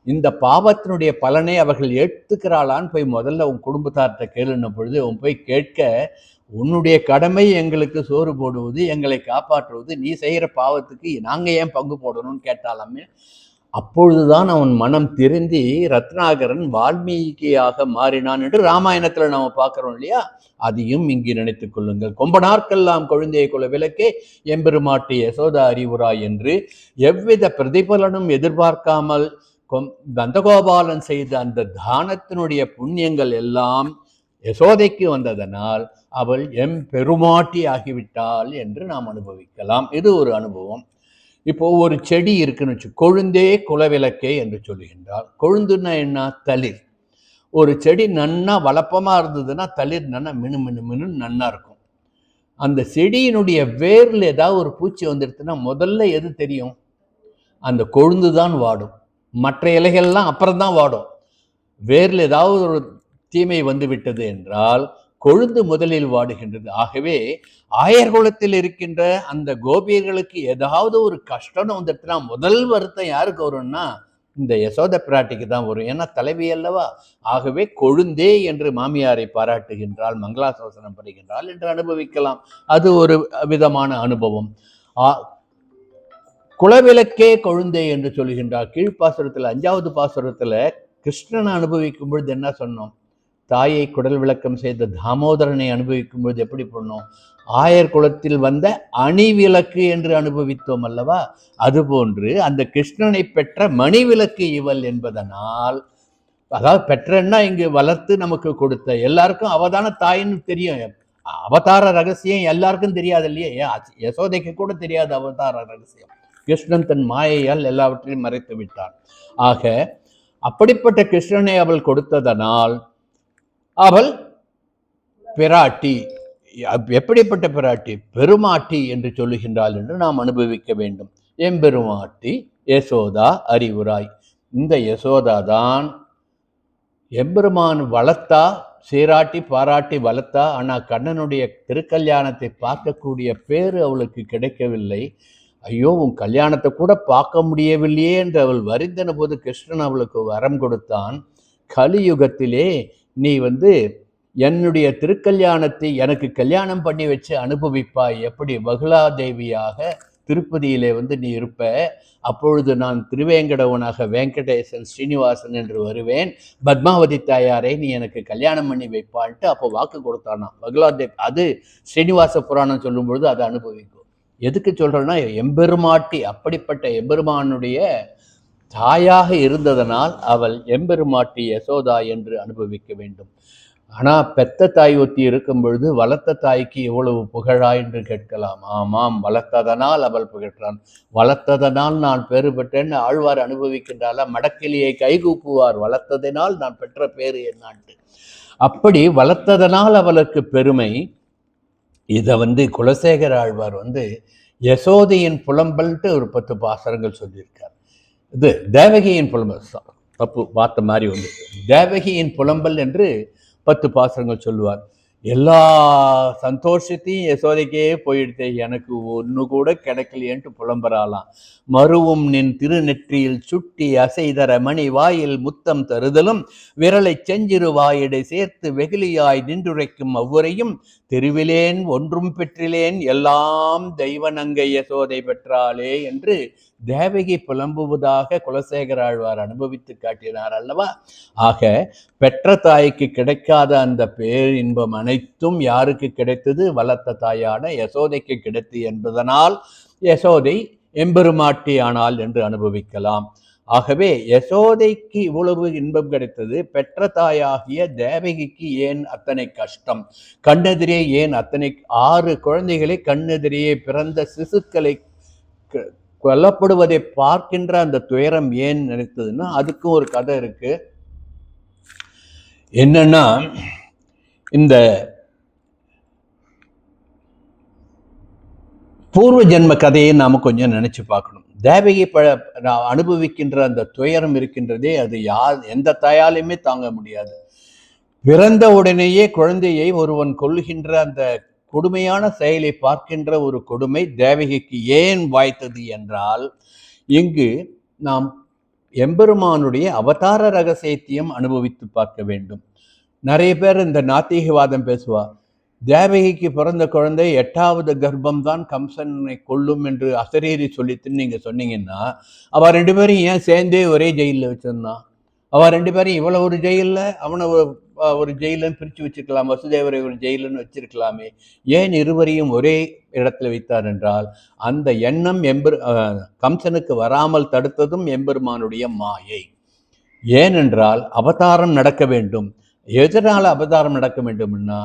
இந்த பாவத்தினுடைய பலனை அவர்கள் ஏற்றுக்கிறாளான்னு போய் முதல்ல உன் குடும்பத்தார்கிட்ட கேளுன்ன பொழுது அவன் போய் கேட்க, உன்னுடைய கடமை எங்களுக்கு சோறு போடுவது, எங்களை காப்பாற்றுவது, நீ செய்கிற பாவத்துக்கு நாங்கள் ஏன் பங்கு போடணும்னு கேட்டாலாமே. அப்பொழுதுதான் அவன் மனம் திருந்தி ரத்னாகரன் வால்மீகியாக மாறினான் என்று ராமாயணத்துல நாம பார்க்கிறோம் இல்லையா? அதையும் இங்கு நினைத்துக் கொள்ளுங்கள். கொம்பனார்க்கெல்லாம் கொழுந்தே குலவிளக்கே எம்பெருமாட்டி யசோதா அறிவுராய் என்று எவ்வித பிரதிபலனும் எதிர்பார்க்காமல் நந்தகோபாலன் செய்த அந்த தானத்தினுடைய புண்ணியங்கள் எல்லாம் யசோதைக்கு வந்ததனால் அவள் எம்பெருமாட்டி ஆகிவிட்டாள் என்று நாம் அனுபவிக்கலாம். இது ஒரு அனுபவம். இப்போ ஒரு செடி இருக்குன்னு வச்சு, கொழுந்தே குலவிளக்கே என்று சொல்லுகின்றால், கொழுந்துன்னா என்ன? தளிர். ஒரு செடி நன்னா வளப்பமா இருந்ததுன்னா தளிர் நன்னா மினு மினு மினு நன்னா இருக்கும். அந்த செடியினுடைய வேர்ல ஏதாவது ஒரு பூச்சி வந்துடுச்சுன்னா முதல்ல எது தெரியும்? அந்த கொழுந்து தான் வாடும். மற்ற இலைகள்லாம் அப்புறம்தான் வாடும். வேர்ல ஏதாவது ஒரு தீமை வந்து விட்டது என்றால் கொழுந்து முதலில் வாடுகின்றது. ஆகவே ஆயர்குலத்தில் இருக்கின்ற அந்த கோபியர்களுக்கு ஏதாவது ஒரு கஷ்டம் வந்துட்டுனா முதல் வருத்தம் யாருக்கு வரும்னா இந்த யசோத பிராட்டிக்கு தான் வரும். ஏன்னா தலைவி அல்லவா. ஆகவே கொழுந்தே என்று மாமியாரை பாராட்டுகின்றாள், மங்களாசாசனம் பண்ணுகின்றாள் என்று அனுபவிக்கலாம். அது ஒரு விதமான அனுபவம். குலவிளக்கே கொழுந்தே என்று சொல்கின்றார். கீழ்ப்பாசுரத்துல 5வது பாசுரத்துல கிருஷ்ணனை அனுபவிக்கும் பொழுது என்ன சொன்னோம்? தாயை குடல் விளக்கம் செய்த தாமோதரனை அனுபவிக்கும் பொழுது எப்படி பண்ணோம்? ஆயர் குலத்தில் வந்த அணிவிளக்கு என்று அனுபவித்தோம் அல்லவா. அதுபோன்று அந்த கிருஷ்ணனை பெற்ற மணிவிளக்கு இவள் என்பதனால், அதாவது பெற்றன்னா இங்கு வளர்த்து நமக்கு கொடுத்த, எல்லாருக்கும் அவதான தாயின்னு தெரியும். அவதார ரகசியம் எல்லாருக்கும் தெரியாது இல்லையா. யசோதைக்கு கூட தெரியாது அவதார ரகசியம். கிருஷ்ணன் தன் மாயையால் எல்லாவற்றையும் மறைத்து விட்டான். ஆக அப்படிப்பட்ட கிருஷ்ணனை அவள் கொடுத்ததனால் அவள் பிராட்டி. எப்படிப்பட்ட பிராட்டி? பெருமாட்டி என்று சொல்லுகின்றாள் என்று நாம் அனுபவிக்க வேண்டும். எம்பெருமாட்டி யசோதா அறிவுராய். இந்த யசோதா தான் எம்பெருமான் வளர்த்தா, சீராட்டி பாராட்டி வளர்த்தா. ஆனால் கண்ணனுடைய திருக்கல்யாணத்தை பார்க்கக்கூடிய பேரு அவளுக்கு கிடைக்கவில்லை. ஐயோ, உன் கல்யாணத்தை கூட பார்க்க முடியவில்லையே என்று அவள் வருந்தின போது கிருஷ்ணன் அவளுக்கு வரம் கொடுத்தான். கலியுகத்திலே நீ என்னுடைய திருக்கல்யாணத்தை எனக்கு கல்யாணம் பண்ணி வச்சு அனுபவிப்பாய். எப்படி பகுலாதேவியாக திருப்பதியிலே நீ இருப்ப. அப்பொழுது நான் திருவேங்கடவனாக வெங்கடேசன் ஸ்ரீனிவாசன் என்று வருவேன். பத்மாவதி தாயாரை நீ எனக்கு கல்யாணம் பண்ணி வைப்பான்ட்டு அப்போ வாக்கு கொடுத்தானா பகுலாதேவி. அது ஸ்ரீனிவாச புராணம் சொல்லும் பொழுது அதை அனுபவிக்கும். எதுக்கு சொல்றேன்னா, எம்பெருமாட்டி அப்படிப்பட்ட எம்பெருமானுடைய தாயாக இருந்ததனால் அவள் எம்பெருமாட்டி யசோதா என்று அனுபவிக்க வேண்டும். ஆனால் பெத்த தாய் ஒத்தி இருக்கும் பொழுது வளர்த்த தாய்க்கு எவ்வளவு புகழா என்று கேட்கலாம். ஆமாம், வளர்த்ததனால் அவள் புகழ்றான். வளர்த்ததனால் நான் பேறு பெற்றேன்னு ஆழ்வார் அனுபவிக்கின்றால. மடக்கிளியை கைகூப்புவார், வளர்த்ததனால் நான் பெற்ற பேரு என்னான்ட்டு. அப்படி வளர்த்ததனால் அவளுக்கு பெருமை. இதை குலசேகர ஆழ்வார் யசோதையின் புலம்பல்ட்டு ஒரு 10 பாசரங்கள் சொல்லியிருக்கார். இது தேவகியின் புலம்பல், தப்பு பார்த்த மாதிரி தேவகியின் புலம்பல் என்று 10 பாசரங்கள் சொல்லுவார். எல்லா சந்தோஷத்தையும் யசோதைக்கே போயிடுத்தே, எனக்கு ஒன்று கூட கிடைக்கலையேன்ட்டு புலம்பராலாம். மருவும் நின் திருநெற்றியில் சுட்டி அசைதர மணி வாயில் முத்தம் தருதலும் விரலை செஞ்சிறு வாயிடை சேர்த்து வெகுளியாய் நின்றுரைக்கும் அவ்வுரையும் தெருவிலேன் ஒன்றும் பெற்றிலேன் எல்லாம் தெய்வநங்கை யசோதை பெற்றாளே என்று தேவகி புலம்புவதாக குலசேகர ஆழ்வார் அனுபவித்து காட்டினார் அல்லவா. ஆக பெற்ற தாய்க்கு கிடைக்காத அந்த பேரின்பம் அனைத்தும் யாருக்கு கிடைத்தது? வளர்த்த தாயான யசோதைக்கு கிடைத்து என்பதனால் யசோதை எம்பெருமாட்டி ஆனாள் என்று அனுபவிக்கலாம். ஆகவே யசோதைக்கு இவ்வளவு இன்பம் கிடைத்தது, பெற்ற தாயாகிய தேவகிக்கு ஏன் அத்தனை கஷ்டம்? கண்ணெதிரே ஏன் அத்தனை 6 குழந்தைகளை கண்ணெதிரே பிறந்த சிசுக்களை கொல்லப்படுவதை பார்க்கின்ற அந்த துயரம் ஏன் நினைத்ததுன்னா அதுக்கும் ஒரு கதை இருக்கு. என்னன்னா, இந்த பூர்வ ஜென்ம கதையை நாம கொஞ்சம் நினைச்சு பார்க்கணும். தேவகி அனுபவிக்கின்ற அந்த துயரம் இருக்கின்றதே, அது எந்த தாயாலுமே தாங்க முடியாது. பிறந்த உடனேயே குழந்தையை ஒருவன் கொல்லுகின்ற அந்த கொடுமையான செயலை பார்க்கின்ற ஒரு கொடுமை தேவகிக்கு ஏன் வாய்த்தது என்றால், இங்கு நாம் எம்பெருமானுடைய அவதார ரகசியத்தையும் அனுபவித்து பார்க்க வேண்டும். நிறைய பேர் இந்த நாத்திகவாதம் பேசுவா. தேவகிக்கு பிறந்த குழந்தை 8வது கர்ப்பம் தான் கம்சனை கொல்லும் என்று அசரீரி சொல்லித்துன்னு நீங்க சொன்னீங்கன்னா, அவ 2 பேரும் ஏன் சேர்ந்தே ஒரே ஜெயிலில் வச்சிருந்தான்? அவ 2 பேரும் இவ்வளவு ஒரு ஜெயிலில், அவனை ஒரு ஜெயிலன்னு பிரித்து வச்சிருக்கலாம், வசுதேவரை ஒரு ஜெயிலுன்னு வச்சிருக்கலாமே. ஏன் இருவரையும் ஒரே இடத்துல வைத்தார் என்றால், அந்த எண்ணம் கம்சனுக்கு வராமல் தடுத்ததும் எம்பெருமானுடைய மாயை. ஏனென்றால் அவதாரம் நடக்க வேண்டும். எதனால அவதாரம் நடக்க வேண்டும்னா,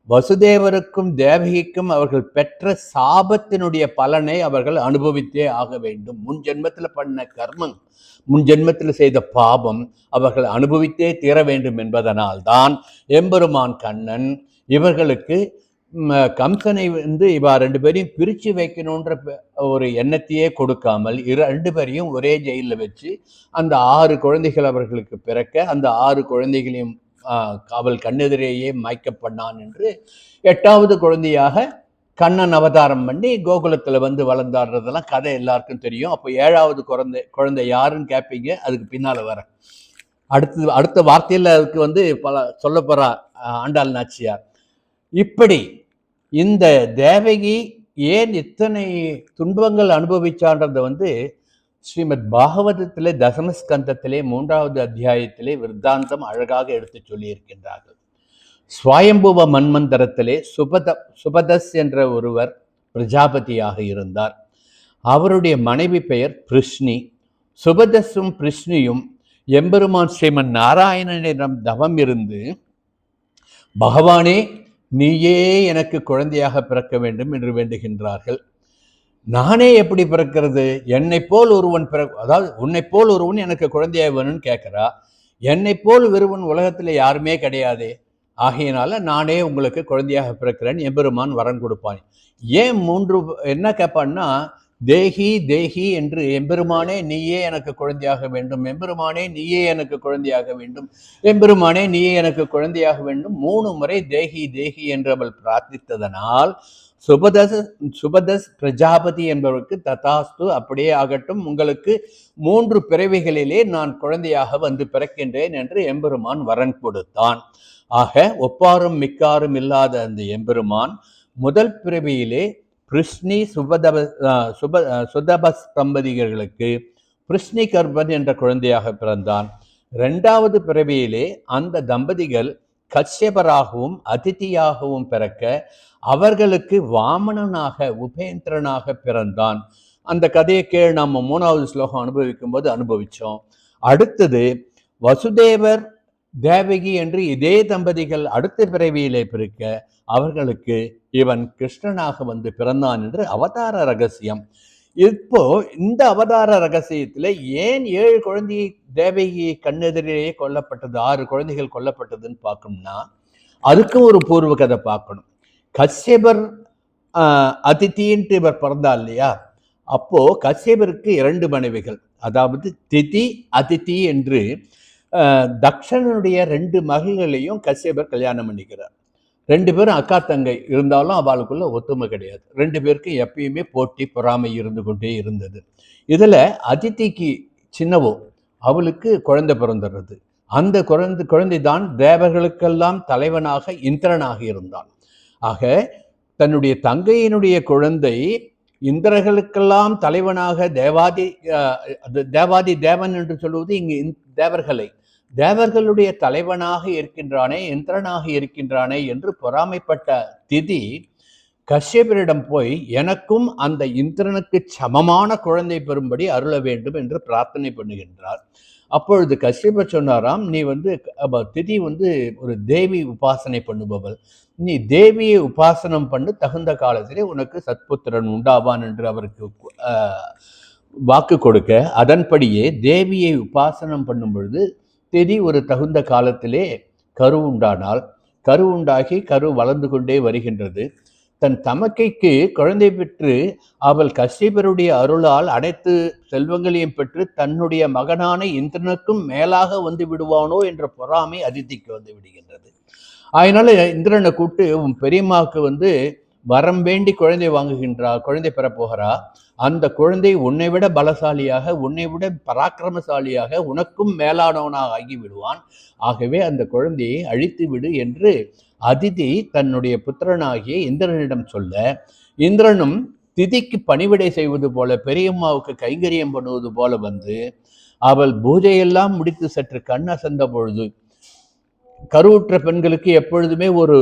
வசுதேவருக்கும் தேவகிக்கும் அவர்கள் பெற்ற சாபத்தினுடைய பலனை அவர்கள் அனுபவித்தே ஆக வேண்டும். முன் ஜென்மத்தில் பண்ண கர்மம், முன் ஜென்மத்தில் செய்த பாபம் அவர்கள் அனுபவித்தே தீர வேண்டும் என்பதனால் தான் எம்பெருமான் கண்ணன் இவர்களுக்கு கம்சனை இவா 2 பேரையும் பிரித்து வைக்கணுன்ற ஒரு எண்ணத்தையே கொடுக்காமல் 2 பேரையும் ஒரே ஜெயிலில் வச்சு அந்த 6 குழந்தைகள் அவர்களுக்கு பிறக்க அந்த 6 குழந்தைகளையும் அவள் கண்ணெதிரேயே மாய்க்கப்பண்ணான் என்று 8வது குழந்தையாக கண்ணன் அவதாரம் பண்ணி கோகுலத்தில் வந்து வளர்ந்தாடுறதெல்லாம் கதை எல்லாருக்கும் தெரியும். அப்போ 7வது குழந்தை யாருன்னு கேட்பீங்க, அதுக்கு பின்னால் வர அடுத்த வார்த்தையில் அதுக்கு வந்து பல சொல்ல போறா ஆண்டாள் நாச்சியார். இப்படி இந்த தேவகி ஏன் இத்தனை துன்பங்கள் அனுபவிச்சான்றதை வந்து ஸ்ரீமத் பாகவதத்திலே தசமஸ்கந்தத்திலே 3வது அத்தியாயத்திலே விருத்தாந்தம் அழகாக எடுத்து சொல்லியிருக்கின்றார்கள். ஸ்வயம்புவ மன்மந்தரத்திலே சுபதஸ் என்ற ஒருவர் பிரஜாபதியாக இருந்தார். அவருடைய மனைவி பெயர் பிருஷ்ணி. சுபதஸும் பிருஷ்ணியும் எம்பெருமான் ஸ்ரீமன் நாராயணனிடம் தவம் இருந்து, பகவானே நீயே எனக்கு குழந்தையாக பிறக்க வேண்டும் என்று வேண்டுகின்றார்கள். நானே எப்படி பிறக்கிறது? என்னை போல் ஒருவன் அதாவது உன்னை போல் ஒருவன் எனக்கு குழந்தையாக வேணும்னு கேட்கிறா. என்னை போல் ஒருவன் உலகத்தில் யாருமே கிடையாது, ஆகையினால நானே உங்களுக்கு குழந்தையாக பிறக்கிறேன் எம்பெருமான் வரன் கொடுப்பான். ஏன் 3 என்ன கேட்பான்னா, தேகி தேகி என்று எம்பெருமானே நீயே எனக்கு குழந்தையாக வேண்டும், எம்பெருமானே நீயே எனக்கு குழந்தையாக வேண்டும், எம்பெருமானே நீயே எனக்கு குழந்தையாக வேண்டும் 3 முறை தேகி தேகி என்று அவள் பிரார்த்தித்ததனால் சுபதஸ் பிரஜாபதி என்பவருக்கு ததாஸ்து, அப்படியே ஆகட்டும், உங்களுக்கு 3 பிறவிகளிலே நான் குழந்தையாக வந்து பிறக்கின்றேன் என்று எம்பெருமான் வரன் கொடுத்தான். ஆக ஒப்பாரும் மிக்காரும் இல்லாத அந்த எம்பெருமான் முதல் பிறவியிலே பிருஷ்ணி சுதபஸ் தம்பதிகளுக்கு பிருஷ்ணி கர்ப்பன் என்ற குழந்தையாக பிறந்தான். 2வது பிறவியிலே அந்த தம்பதிகள் கஷ்யபராகவும் அதிதியாகவும் பிறக்க அவர்களுக்கு வாமனனாக உபேந்திரனாக பிறந்தான். அந்த கதையை கீழ் நம்ம 3வது ஸ்லோகம் அனுபவிக்கும் போது அனுபவிச்சோம். அடுத்தது வசுதேவர் தேவகி என்று இதே தம்பதிகள் அடுத்த பிறவியிலே பிறக்க அவர்களுக்கு இவன் கிருஷ்ணனாக வந்து பிறந்தான் என்று அவதார ரகசியம். இப்போ இந்த அவதார ரகசியத்துல ஏன் 7 குழந்தை தேவகி கண்ணெதிரேயே கொல்லப்பட்டது, 6 குழந்தைகள் கொல்லப்பட்டதுன்னு பார்க்கணும்னா அதுக்கும் ஒரு பூர்வ கதை பார்க்கணும். கஷ்யபர் அதித்தின்ட்டு இவர் பிறந்தா இல்லையா, அப்போ கஷ்யபருக்கு 2 மனைவிகள், அதாவது திதி அதித்தி என்று தக்ஷனுடைய 2 மகள்களையும் கஷ்யபர் கல்யாணம் பண்ணிக்கிறார். 2 பேரும் அக்கா தங்கை இருந்தாலும் அவளுக்குள்ள ஒத்துமை கிடையாது. 2 பேருக்கும் எப்பயுமே போட்டி பொறாமை இருந்து கொண்டே இருந்தது. இதுல அதித்திக்கு சின்னவோ அவளுக்கு குழந்தை பிறந்துடுறது. அந்த குழந்தை தான் தேவர்களுக்கெல்லாம் தலைவனாக இந்திரனாக இருந்தான். ஆக தன்னுடைய தங்கையினுடைய குழந்தை இந்திரர்களுக்கெல்லாம் தலைவனாக தேவாதி தேவன் என்று சொல்வது இங்கு தேவர்களுடைய தலைவனாக இருக்கின்றானே, இந்திரனாக இருக்கின்றானே என்று பொறாமைப்பட்ட திதி கஷ்யபரிடம் போய் எனக்கும் அந்த இந்திரனுக்கு சமமான குழந்தை பெறும்படி அருள வேண்டும் என்று பிரார்த்தனை பண்ணுகின்றார். அப்பொழுது கஷ்யபர் சொன்னாராம், நீ திதி ஒரு தேவி உபாசனை பண்ணுபவள், நீ தேவியை உபாசனம் பண்ணு, தகுந்த காலத்திலே உனக்கு சத்புத்திரன் உண்டாவான் என்று அவருக்கு வாக்கு கொடுக்க, அதன்படியே தேவியை உபாசனம் பண்ணும் பொழுது திதி ஒரு தகுந்த காலத்திலே கரு உண்டானால், கரு உண்டாகி கரு வளர்ந்து கொண்டே வருகின்றது. தன் தமக்கைக்கு குழந்தை பெற்று அவள் கஷ்யபருடைய அருளால் அனைத்து செல்வங்களையும் பெற்று தன்னுடைய மகனான இந்திரனுக்கும் மேலாக வந்து விடுவானோ என்ற பொறாமை அதித்திக்கு வந்து விடுகின்றது. அதனால இந்திரனை கூப்பிட்டு உன் பெரியம்மாவுக்கு வரம் வேண்டி குழந்தை வாங்குகின்றார், குழந்தை பெறப்போகிறா, அந்த குழந்தை உன்னை விட பலசாலியாக, உன்னை விட பராக்கிரமசாலியாக, உனக்கும் மேலானவனாக ஆகி விடுவான், ஆகவே அந்த குழந்தையை அழித்து விடு என்று அதிதி தன்னுடைய புத்திரனாகிய இந்திரனிடம் சொல்ல, இந்திரனும் திதிக்கு பணிவிடை செய்வது போல, பெரியம்மாவுக்கு கைங்கரியம் பண்ணுவது போல அவள் பூஜையெல்லாம் முடித்து சற்று கண் அசந்த பொழுது, கருவுற்ற பெண்களுக்கு எப்பொழுதுமே ஒரு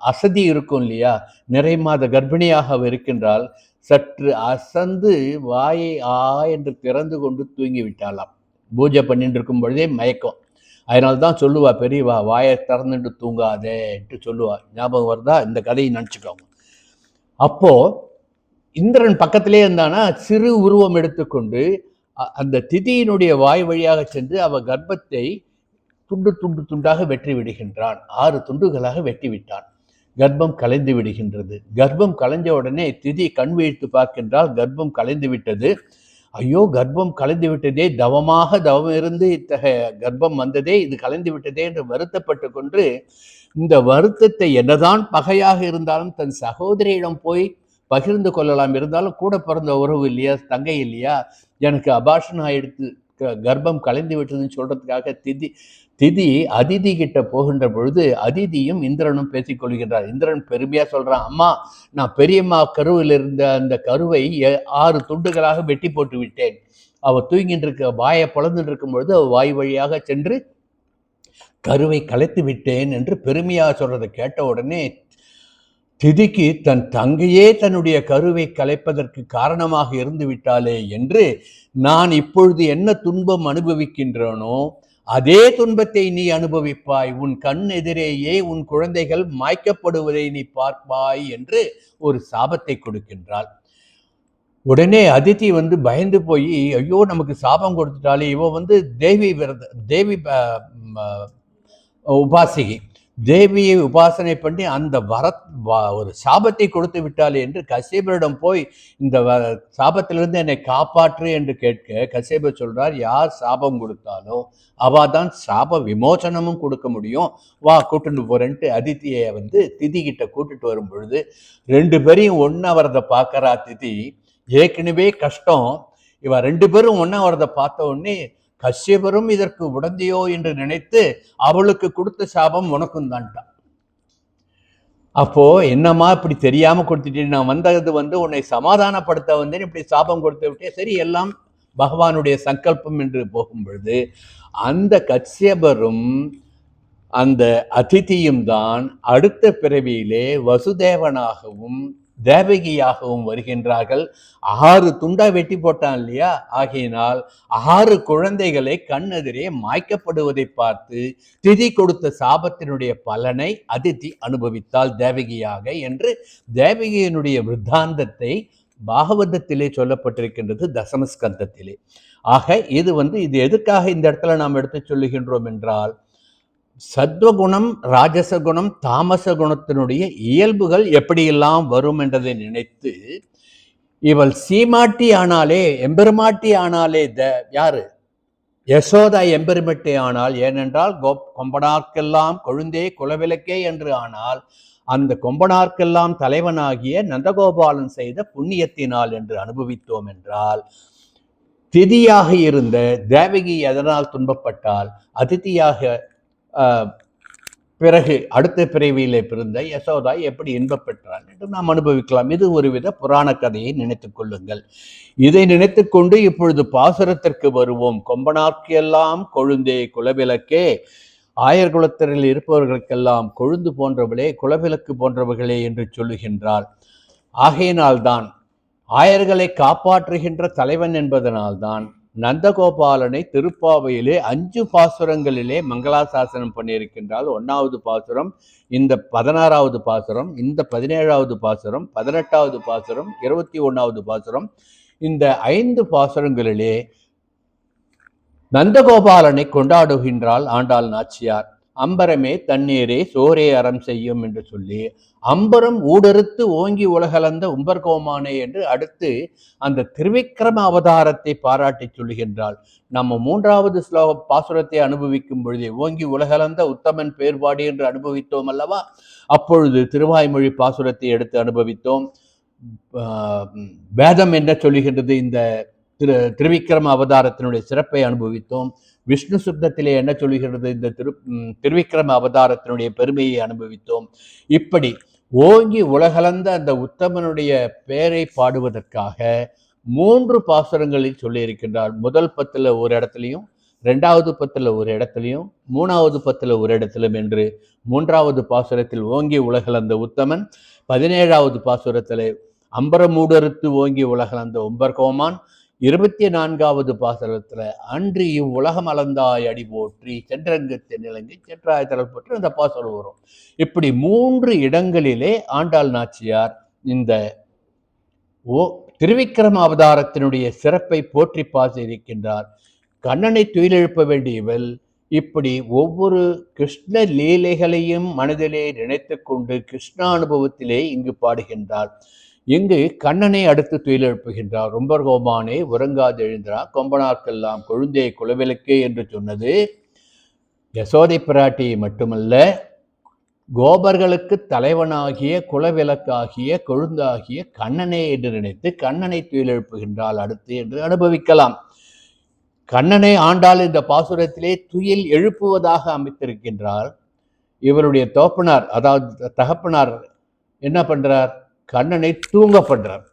அசதி இருக்கும் இல்லையா, நிறை மாத கர்ப்பிணியாக இருக்கின்றால், சற்று அசந்து வாயை என்று திறந்து கொண்டு தூங்கி விட்டாலாம். பூஜை பண்ணிட்டு இருக்கும் பொழுதே மயக்கம். அதனால்தான் சொல்லுவா பெரியவா, வாயை திறந்துட்டு தூங்காதேன்ட்டு சொல்லுவா. ஞாபகம் வருதா? இந்த கதையை நினச்சிக்கோங்க. அப்போ இந்திரன் பக்கத்திலே இருந்தானா சிறு உருவம் எடுத்துக்கொண்டு அந்த திதியினுடைய வாய் வழியாக சென்று அவ கர்ப்பத்தை துண்டாக வெற்றி விடுகின்றான். 6 துண்டுகளாக வெட்டி விட்டான். கர்ப்பம் கலைந்து விடுகின்றது. கர்ப்பம் கலைஞ்ச உடனே திதி கண் விழித்து பார்க்கின்றால் கர்ப்பம் கலைந்து விட்டது. ஐயோ கர்ப்பம் கலைந்து விட்டதே, தவமாக தவம் இருந்து இத்தகைய கர்ப்பம் வந்ததே, இது கலைந்து விட்டதே என்று வருத்தப்பட்டு கொண்டு, இந்த வருத்தத்தை என்னதான் பகையாக இருந்தாலும் தன் சகோதரியிடம் போய் பகிர்ந்து கொள்ளலாம். இருந்தாலும் கூட பிறந்த உறவு இல்லையா, தங்கை இல்லையா, எனக்கு அபார்ஷன் ஆயிடுத்து, கர்ப்பம் கலைந்து விட்டதுன்னு சொல்றதுக்காக திதி அதிதி கிட்ட போகின்ற பொழுது அதிதியும் இந்திரனும் பேசிக் கொள்கின்றார். இந்திரன் பெருமையா சொல்றான், அம்மா நான் பெரியம்மா கருவில் இருந்த அந்த கருவை 6 துண்டுகளாக வெட்டி போட்டு விட்டேன். அவ தூங்கிட்டு இருக்க, வாயை பொழந்துட்டு இருக்கும் பொழுது அவ வாய் வழியாக சென்று கருவை கலைத்து விட்டேன் என்று பெருமையாக சொல்றதை கேட்ட உடனே திதிக்கு தன் தங்கையே தன்னுடைய கருவை கலைப்பதற்கு காரணமாக இருந்து விட்டாளே என்று, நான் இப்பொழுது என்ன துன்பம் அனுபவிக்கின்றனோ அதே துன்பத்தை நீ அனுபவிப்பாய், உன் கண் எதிரேயே உன் குழந்தைகள் மாய்க்கப்படுவதை நீ பார்ப்பாய் என்று ஒரு சாபத்தை கொடுக்கின்றாள். உடனே அதித்தி பயந்து போய், ஐயோ நமக்கு சாபம் கொடுத்துட்டாலே, இவ தேவி உபாசிகை, தேவியை உபாசனை பண்ணி அந்த ஒரு சாபத்தை கொடுத்து விட்டாலே என்று கஷ்யபரிடம் போய் இந்த சாபத்திலிருந்து என்னை காப்பாற்று என்று கேட்க, கஷ்யபர் சொல்றார், யார் சாபம் கொடுத்தாலோ அவாதான் சாப விமோசனமும் கொடுக்க முடியும், வா கூட்டுட்டு போறேன்ட்டு அதித்தியை திதி கிட்ட கூட்டிட்டு வரும் பொழுது 2 பேரையும் ஒன்னா வரத பார்க்கறா திதி. ஏற்கனவே கஷ்டம், இவ 2 பேரும் ஒன்னா வரத பார்த்த உடனே கஷ்யபரும் இதற்கு உடந்தையோ என்று நினைத்து அவளுக்கு கொடுத்த சாபம் உனக்கும் தான்ட்டான். அப்போ என்னம்மா இப்படி தெரியாம கொடுத்துட்டேன், நான் வந்தது உன்னை சமாதானப்படுத்த வந்தேன், இப்படி சாபம் கொடுத்து விட்டே, சரி எல்லாம் பகவானுடைய சங்கல்பம் என்று போகும் பொழுது அந்த கஷ்யபரும் அந்த அதிதியும் தான் அடுத்த பிறவியிலே வசுதேவனாகவும் தேவகியாகவும் வருகின்றார்கள். 6 துண்டா வெட்டி போட்டான் இல்லையா, ஆகையினால் 6 குழந்தைகளை கண்ணெதிரே மாய்க்கப்படுவதை பார்த்து திதி கொடுத்த சாபத்தினுடைய பலனை அதித்தி அனுபவித்தாள் தேவகியாக என்று தேவகியினுடைய விருத்தாந்தத்தை பாகவதத்திலே சொல்லப்பட்டிருக்கின்றது, தசமஸ்கந்தத்திலே. ஆக இது இது எதுக்காக இந்த இடத்துல நாம் எடுத்து சொல்லுகின்றோம் என்றால், சத்வகுணம், ராஜசகுணம், தாமச குணத்தினுடைய இயல்புகள் எப்படியெல்லாம் வரும் என்றதை நினைத்து, இவள் சீமாட்டி ஆனாலே, எம்பெருமாட்டி ஆனாலே, யாரு யசோதா எம்பெருமட்டை ஆனால், ஏனென்றால் கொம்பனார்க்கெல்லாம் கொழுந்தே குலவிளக்கே என்று ஆனால், அந்த கொம்பனார்க்கெல்லாம் தலைவனாகிய நந்தகோபாலன் செய்த புண்ணியத்தினால் என்று அனுபவித்தோம் என்றால், திதியாக இருந்த தேவகி எதனால் துன்பப்பட்டால், அதிதியாக பிறகு அடுத்த பிறவியிலே பிறந்த யசோதா எப்படி இன்பப் பெற்றாள் என்று நாம் அனுபவிக்கலாம். இது ஒருவித புராண கதையை நினைத்துக் கொள்ளுங்கள். இதை நினைத்து கொண்டு இப்பொழுது பாசுரத்திற்கு வருவோம். கொம்பனார்க்கு எல்லாம் கொழுந்தே குலவிளக்கே, ஆயர் குலத்தரில் இருப்பவர்களுக்கெல்லாம் கொழுந்து போன்றவளே, குலவிளக்கு போன்றவர்களே என்று சொல்லுகின்றாள். ஆகையினால்தான் ஆயர்களை காப்பாற்றுகின்ற தலைவன் என்பதனால்தான் நந்தகோபாலனை திருப்பாவையிலே 5 பாசுரங்களிலே மங்களாசாசனம் பண்ணியிருக்கின்றால். 1வது பாசுரம், இந்த 16வது பாசுரம், இந்த 17வது பாசுரம், 18வது பாசுரம், 21வது பாசுரம், இந்த 5 பாசுரங்களிலே நந்தகோபாலனை கொண்டாடுகின்றாள் ஆண்டாள் நாச்சியார். அம்பரமே தண்ணீரே சோரே அறம் செய்யும் என்று சொல்லி, அம்பரம் ஊடறுத்து ஓங்கி உலகளந்த உம்பர்கோமானே என்று அடுத்து அந்த திருவிக்கிரம அவதாரத்தை பாராட்டி சொல்லுகின்றாள். நம்ம 3வது பாசுரத்தை அனுபவிக்கும் பொழுதே ஓங்கி உலகளந்த உத்தமன் பேர்பாடி என்று அனுபவித்தோம் அல்லவா, அப்பொழுது திருவாய்மொழி பாசுரத்தை எடுத்து அனுபவித்தோம். வேதம் என்ன சொல்லுகின்றது, இந்த திருவிக்கிரம அவதாரத்தினுடைய சிறப்பை அனுபவித்தோம். விஷ்ணு சுத்தத்திலே என்ன சொல்லுகிறது, இந்த திருவிக்கிரம அவதாரத்தினுடைய பெருமையை அனுபவித்தோம். இப்படி ஓங்கி உலகளந்த அந்த உத்தமனுடைய பெயரை பாடுவதற்காக 3 பாசுரங்களில் சொல்லி இருக்கின்றார். முதல் 10ல் ஒரு இடத்துலையும், 2வது 10ல் ஒரு இடத்துலையும், 3வது 10ல் ஒரு இடத்திலும் என்று 3வது பாசுரத்தில் ஓங்கி உலகளந்த உத்தமன், 17வது பாசுரத்தில் அம்பரமூடறுத்து ஓங்கி உலகளந்த உம்பர்கோமான், 24வது பாசுரத்துல அன்று இவ்வுலகம் அளந்தாய் அடி போற்றி சென்றங்கத்தை நிலங்கி சென்றாய் தரல் போற்றி அந்த பாசுரம் வரும். இப்படி 3 இடங்களிலே ஆண்டாள் நாச்சியார் இந்த திருவிக்கிரம அவதாரத்தினுடைய சிறப்பை போற்றி பாசியிருக்கின்றார். கண்ணனை துயிலெழுப்ப வேண்டியவள் இப்படி ஒவ்வொரு கிருஷ்ண லீலைகளையும் மனதிலே நினைத்து கொண்டு கிருஷ்ண அனுபவத்திலே இங்கு பாடுகின்றார். இங்கு கண்ணனை அடுத்து துயில் எழுப்புகின்றார். ரொம்ப கோமானே உறங்காது எழுந்திரார் கொம்பனார்க்கெல்லாம் கொழுந்தே குலவிளக்கே என்று சொன்னது யசோதை பிராட்டியை மட்டுமல்ல, கோபர்களுக்கு தலைவனாகிய குலவிளக்காகிய கொழுந்தாகிய கண்ணனே என்று நினைத்து கண்ணனை துயில் எழுப்புகின்றாள் அடுத்து என்று அனுபவிக்கலாம். கண்ணனை ஆண்டாள் இந்த பாசுரத்திலே துயில் எழுப்புவதாக அமைத்திருக்கின்றார். இவருடைய தோப்பனார், அதாவது தகப்பனார் என்ன பண்றார்? கண்ணனை தூங்க பண்றார்.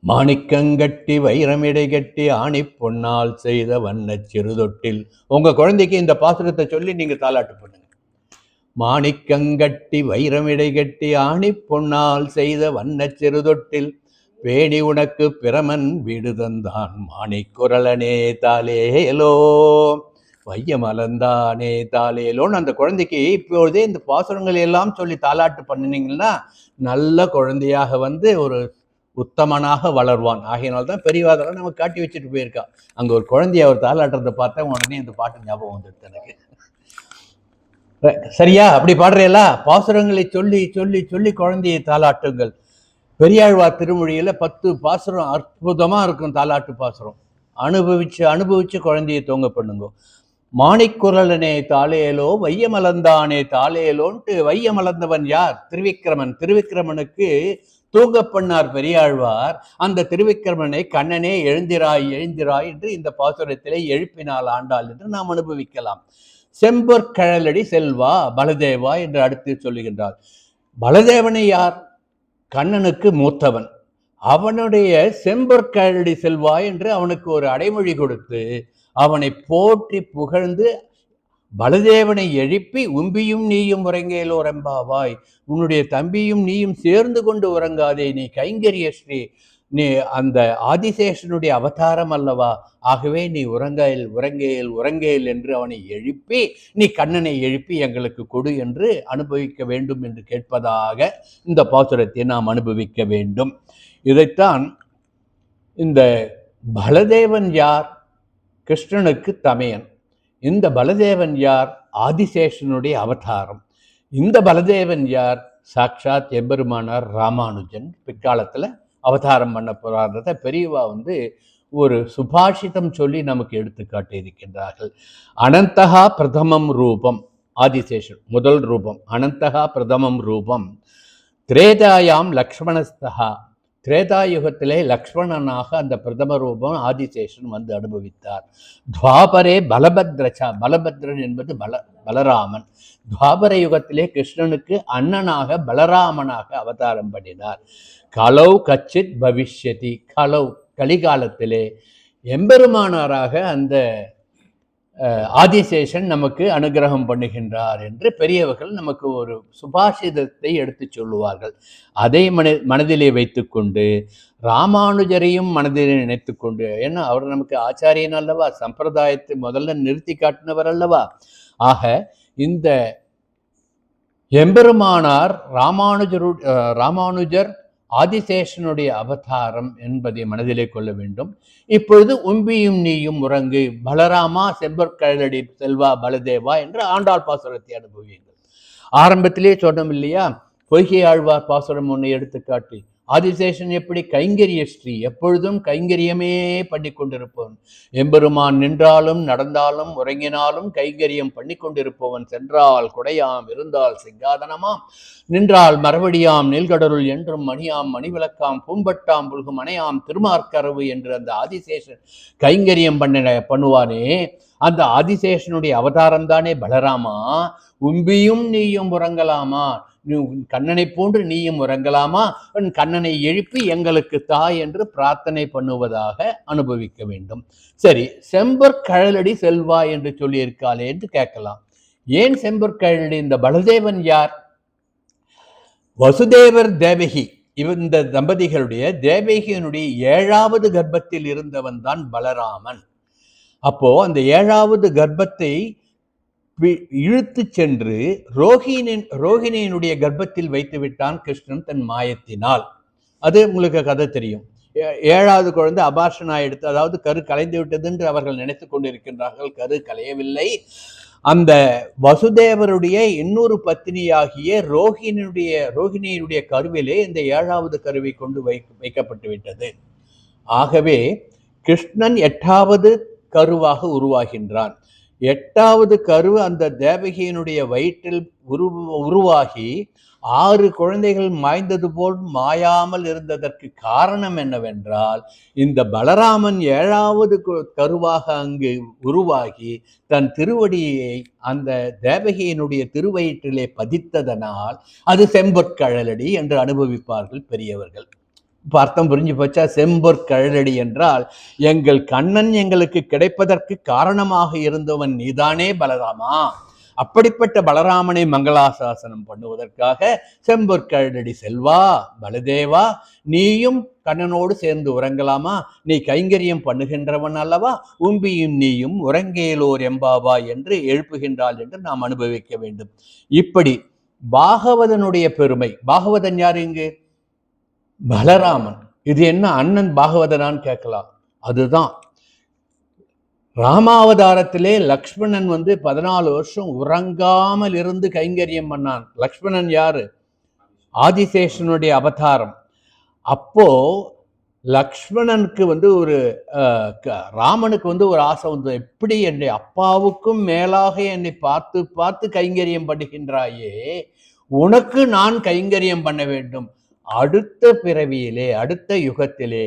மாணிக்கங்கட்டி வைரமிடை கட்டி ஆணி பொன்னால் செய்த வண்ண சிறுதொட்டில். உங்க குழந்தைக்கு இந்த பாசுரத்தை சொல்லி நீங்க தாலாட்டு பண்ணுங்க. மாணிக்கங்கட்டி வைரமிடை கட்டி ஆணி பொன்னால் செய்த வண்ண சிறுதொட்டில் பேணி உனக்கு பிரமன் வீடு தந்தான் மாணிக்குரலனே தாலேலோ வையமலந்தானே தாலேலோன்னு அந்த குழந்தைக்கு இப்பொழுதே இந்த பாசுரங்கள் எல்லாம் சொல்லி தாலாட்டு பண்ணினீங்கன்னா நல்ல குழந்தையாக வந்து ஒரு உத்தமனாக வளர்வான். ஆகையினால்தான் பெரியவாதெல்லாம் நம்ம காட்டி வச்சுட்டு போயிருக்கா. அங்கே ஒரு குழந்தைய அவர் தாலாட்டுறதை பார்த்தா உடனே இந்த பாட்டு ஞாபகம் வந்துடுது எனக்கு. சரியா? அப்படி பாடுறீங்களா? பாசுரங்களை சொல்லி சொல்லி சொல்லி குழந்தையை தாலாட்டுங்கள். பெரியாழ்வார் திருமொழியில 10 பாசுரம் அற்புதமா இருக்கும். தாலாட்டு பாசுரம் அனுபவிச்சு அனுபவிச்சு குழந்தையை தூங்க பண்ணுங்க. மாணிக்குரலனே தாலேலோ வையமலந்தானே தாலேலோன்ட்டு வையமலர்ந்தவன் யார்? திருவிக்கிரமன். திருவிக்கிரமனுக்கு தூங்க பண்ணார் பெரியாழ்வார். அந்த திருவிக்கிரமனை கண்ணனே எழுந்திராய் எழுந்திராய் என்று இந்த பாசுரத்திலே எழுப்பினால் ஆண்டாள் என்று நாம் அனுபவிக்கலாம். செம்பொற்கழலடி செல்வா பலதேவா என்று அடுத்து சொல்லுகின்றார். பலதேவனை யார்? கண்ணனுக்கு மூத்தவன். அவனுடைய செம்பொற்கழலடி செல்வா என்று அவனுக்கு ஒரு அடைமொழி கொடுத்து அவனை போற்றி புகழ்ந்து பலதேவனை எழுப்பி உம்பியும் நீயும் உறங்கேலோ ரெம்பாவாய், உன்னுடைய தம்பியும் நீயும் சேர்ந்து கொண்டு உறங்காதே, நீ கைங்கரிய ஸ்ரீ, நீ அந்த ஆதிசேஷனுடைய அவதாரம் அல்லவா, ஆகவே நீ உறங்கேல் உறங்கேல் உறங்கேல் என்று அவனை எழுப்பி நீ கண்ணனை எழுப்பி எங்களுக்கு கொடு என்று அனுபவிக்க வேண்டும் என்று கேட்பதாக இந்த பாசுரத்தை நாம் அனுபவிக்க வேண்டும். இதைத்தான் இந்த பலதேவன் யார்? கிருஷ்ணனுக்கு தமையன். இந்த பலதேவன் யார்? ஆதிசேஷனுடைய அவதாரம். இந்த பலதேவன் யார்? சாட்சாத் எம்பெருமானார் ராமானுஜன் பிற்காலத்தில் அவதாரம் பண்ண போறான்றத பெரியவா வந்து ஒரு சுபாஷிதம் சொல்லி நமக்கு எடுத்துக்காட்டி இருக்கின்றார்கள். அனந்தகா பிரதமம் ரூபம், ஆதிசேஷன் முதல் ரூபம். அனந்தகா பிரதமம் ரூபம் திரேதாயாம் லக்ஷ்மணஸ்தகா, திரேதாயுகத்திலே லக்ஷ்மணனாக அந்த பிரதம ரூபம் ஆதிசேஷன் வந்து அனுபவித்தார். துவாபரே பலபத்ரச்சா, பலபத்ரன் என்பது பலராமன். துவாபர யுகத்திலே கிருஷ்ணனுக்கு அண்ணனாக பலராமனாக அவதாரம் பண்ணினார். கலௌ கச்சித் பவிஷ்யதி, கலௌ கலிகாலத்திலே எம்பெருமானாராக அந்த ஆதிசேஷன் நமக்கு அனுகிரகம் பண்ணுகின்றார் என்று பெரியவர்கள் நமக்கு ஒரு சுபாஷிதத்தை எடுத்து சொல்லுவார்கள். அதை மனதிலே வைத்துக்கொண்டு ராமானுஜரையும் மனதிலே நினைத்து கொண்டு, ஏன்னா அவர் நமக்கு ஆச்சாரியன் அல்லவா, சம்பிரதாயத்தை முதல்ல நிறுத்தி காட்டினவர் அல்லவா. ஆக இந்த எம்பெருமானார் ராமானுஜர் ஆதிசேஷனுடைய அவதாரம் என்பதை மனதிலே கொள்ள வேண்டும். இப்பொழுது உம்பியும் நீயும் உறங்கு பலராமா செம்பொற்கழலடி செல்வா பலதேவா என்று ஆண்டாள் பாசுரத்தை அனுபவியுங்கள். ஆரம்பத்திலே சொன்னோம் இல்லையா, பொய்கை ஆழ்வார் பாசுரம் ஒன்றை எடுத்துக்காட்டி ஆதிசேஷன் எப்படி கைங்கரிய ஸ்ரீ, எப்பொழுதும் கைங்கரியமே பண்ணி கொண்டிருப்பவன். எம்பெருமான் நின்றாலும் நடந்தாலும் உறங்கினாலும் கைங்கரியம் பண்ணி கொண்டிருப்பவன். சென்றால் குடையாம் இருந்தால் சிங்காதனமாம், நின்றால் மறுபடியாம் நெல்கடருள் என்றும் மணியாம் மணிவிளக்காம் பூம்பட்டாம் புல்கும் அணையாம் திருமார்க்கரவு என்று அந்த ஆதிசேஷன் கைங்கரியம் பண்ணுவானே, அந்த ஆதிசேஷனுடைய அவதாரம் தானே பலராமா. உம்பியும் நீயும் உறங்கலாமா, கண்ணனை போன்று நீயும் உறங்கலாமா, கண்ணனை எழுப்பி எங்களுக்கு தாய் என்று பிரார்த்தனை பண்ணுவதாக அனுபவிக்க வேண்டும். சரி, செம்பொற்கழலடி செல்வா என்று சொல்லியிருக்காளே என்று கேட்கலாம். ஏன் செம்பொற்கழலடி? இந்த பலதேவன் யார்? வசுதேவர் தேவகி, இந்த தம்பதிகளுடைய தேவகியினுடைய 7வது கர்ப்பத்தில் இருந்தவன் தான் பலராமன். அப்போ அந்த 7வது கர்ப்பத்தை இழுத்து சென்று ரோகிணியினுடைய கர்ப்பத்தில் வைத்து விட்டான் கிருஷ்ணன் தன் மாயத்தினால். அது உங்களுக்கு கதை தெரியும். 7வது குழந்தை அபார்ஷனா எடுத்து, அதாவது கரு கலைந்து விட்டது என்று அவர்கள் நினைத்து கொண்டிருக்கின்றார்கள். கரு கலையவில்லை. அந்த வசுதேவருடைய இன்னொரு பத்தினியாகிய ரோகிணியினுடைய கருவிலே இந்த 7வது கருவை கொண்டு வைக்கப்பட்டு விட்டது. ஆகவே கிருஷ்ணன் 8வது கருவாக உருவாகின்றான். 8வது கரு அந்த தேவகியினுடைய வயிற்றில் உருவாகி 6 குழந்தைகள் மாய்ந்தது போல் மாயாமல் இருந்ததற்கு காரணம் என்னவென்றால், இந்த பலராமன் 7வது கருவாக அங்கு உருவாகி தன் திருவடியை அந்த தேவகியினுடைய திருவயிற்றிலே பதித்ததனால் அது செம்பொற்கழலடி என்று அனுபவிப்பார்கள் பெரியவர்கள். இப்போ அர்த்தம் புரிஞ்சு போச்சா? செம்பொற்கழலடி என்றால் எங்கள் கண்ணன் எங்களுக்கு கிடைப்பதற்கு காரணமாக இருந்தவன் நீதானே பலராமா. அப்படிப்பட்ட பலராமனை மங்களாசாசனம் பண்ணுவதற்காக செம்பொற்கழலடி செல்வா பலதேவா, நீயும் கண்ணனோடு சேர்ந்து உறங்கலாமா? நீ கைங்கரியம் பண்ணுகின்றவன் அல்லவா, உம்பியும் நீயும் உறங்கேலோர் எம்பாவா என்று எழுப்புகின்றாள் என்று நாம் அனுபவிக்க வேண்டும். இப்படி பாகவதனுடைய பெருமை. பாகவதன் யார் இங்கு? பலராமன். இது என்ன அண்ணன் பாகவதனான்னு கேட்கலாம். அதுதான் ராமாவதாரத்திலே லக்ஷ்மணன் 14 வருஷம் உறங்காமல் இருந்து கைங்கரியம் பண்ணான். லக்ஷ்மணன் யாரு? ஆதிசேஷனுடைய அவதாரம். அப்போ லக்ஷ்மணனுக்கு ஒரு ராமனுக்கு ஒரு ஆசை வந்து, எப்படி என்னுடைய அப்பாவுக்கும் மேலாக என்னை பார்த்து பார்த்து கைங்கரியம் பண்ணுகின்றாயே, உனக்கு நான் கைங்கரியம் பண்ண வேண்டும். அடுத்த பிறவியிலே அடுத்த யுகத்திலே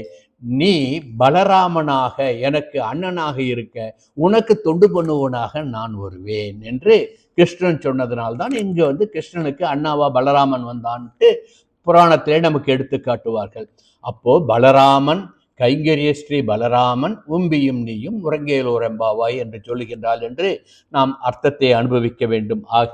நீ பலராமனாக எனக்கு அண்ணனாக இருக்க, உனக்கு தொண்டு பண்ணுவனாக நான் வருவேன் என்று கிருஷ்ணன் சொன்னதனால்தான் இங்கு கிருஷ்ணனுக்கு அண்ணாவா பலராமன் வந்தான்ட்டு புராணத்திலே நமக்கு எடுத்து காட்டுவார்கள். அப்போ பலராமன், கைங்கரிய ஸ்ரீ பலராமன், உம்பியும் நீயும் உறங்கேலோர் எம்பாவாய் என்று சொல்லுகின்றாள் என்று நாம் அர்த்தத்தை அனுபவிக்க வேண்டும். ஆக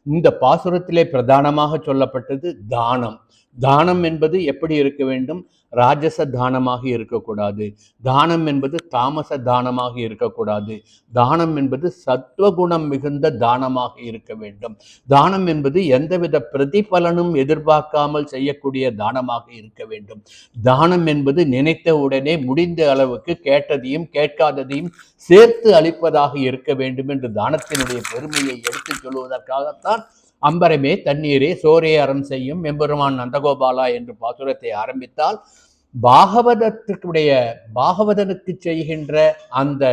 இந்த பாசுரத்திலே பிரதானமாக சொல்லப்பட்டது தானம். தானம் என்பது எப்படி இருக்க வேண்டும்? ராஜச தானமாக இருக்கக்கூடாது. தானம் என்பது தாமச தானமாக இருக்கக்கூடாது. தானம் என்பது சத்துவகுணம் மிகுந்த தானமாக இருக்க வேண்டும். தானம் என்பது எந்தவித பிரதிபலனும் எதிர்பார்க்காமல் செய்யக்கூடிய தானமாக இருக்க வேண்டும். தானம் என்பது நினைத்த உடனே முடிந்த அளவுக்கு கேட்டதையும் கேட்காததையும் சேர்த்து அளிப்பதாக இருக்க வேண்டும் என்று தானத்தினுடைய பெருமையை எடுத்துச் சொல்வதற்காகத்தான் அம்பரமே தண்ணீரே சோரே அறம் செய்யும் எம்பெருமான் நந்தகோபாலா என்று பாசுரத்தை ஆரம்பித்தால், பாகவதனுக்கு செய்கின்ற அந்த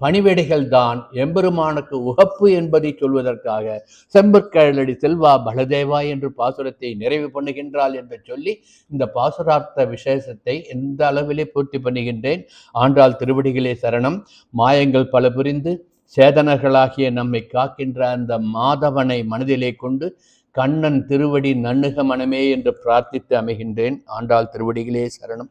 பணிவிடைகள் தான் எம்பெருமானுக்கு உகப்பு என்பதை சொல்வதற்காக செம்பொற்கழலடி செல்வா பலதேவா என்று பாசுரத்தை நிறைவு பண்ணுகின்றாள் என்று சொல்லி இந்த பாசுரார்த்த விசேஷத்தை எந்த அளவிலே பூர்த்தி பண்ணுகின்றேன். ஆண்டாள் திருவடிகளே சரணம். மாயங்கள் பல புரிந்து சேதனர்களாகிய நம்மை காக்கின்ற அந்த மாதவனை மனதிலே கொண்டு கண்ணன் திருவடி நன்னுக மனமே என்று பிரார்த்தித்து அமைகின்றேன். ஆண்டாள் திருவடிகளே சரணம்.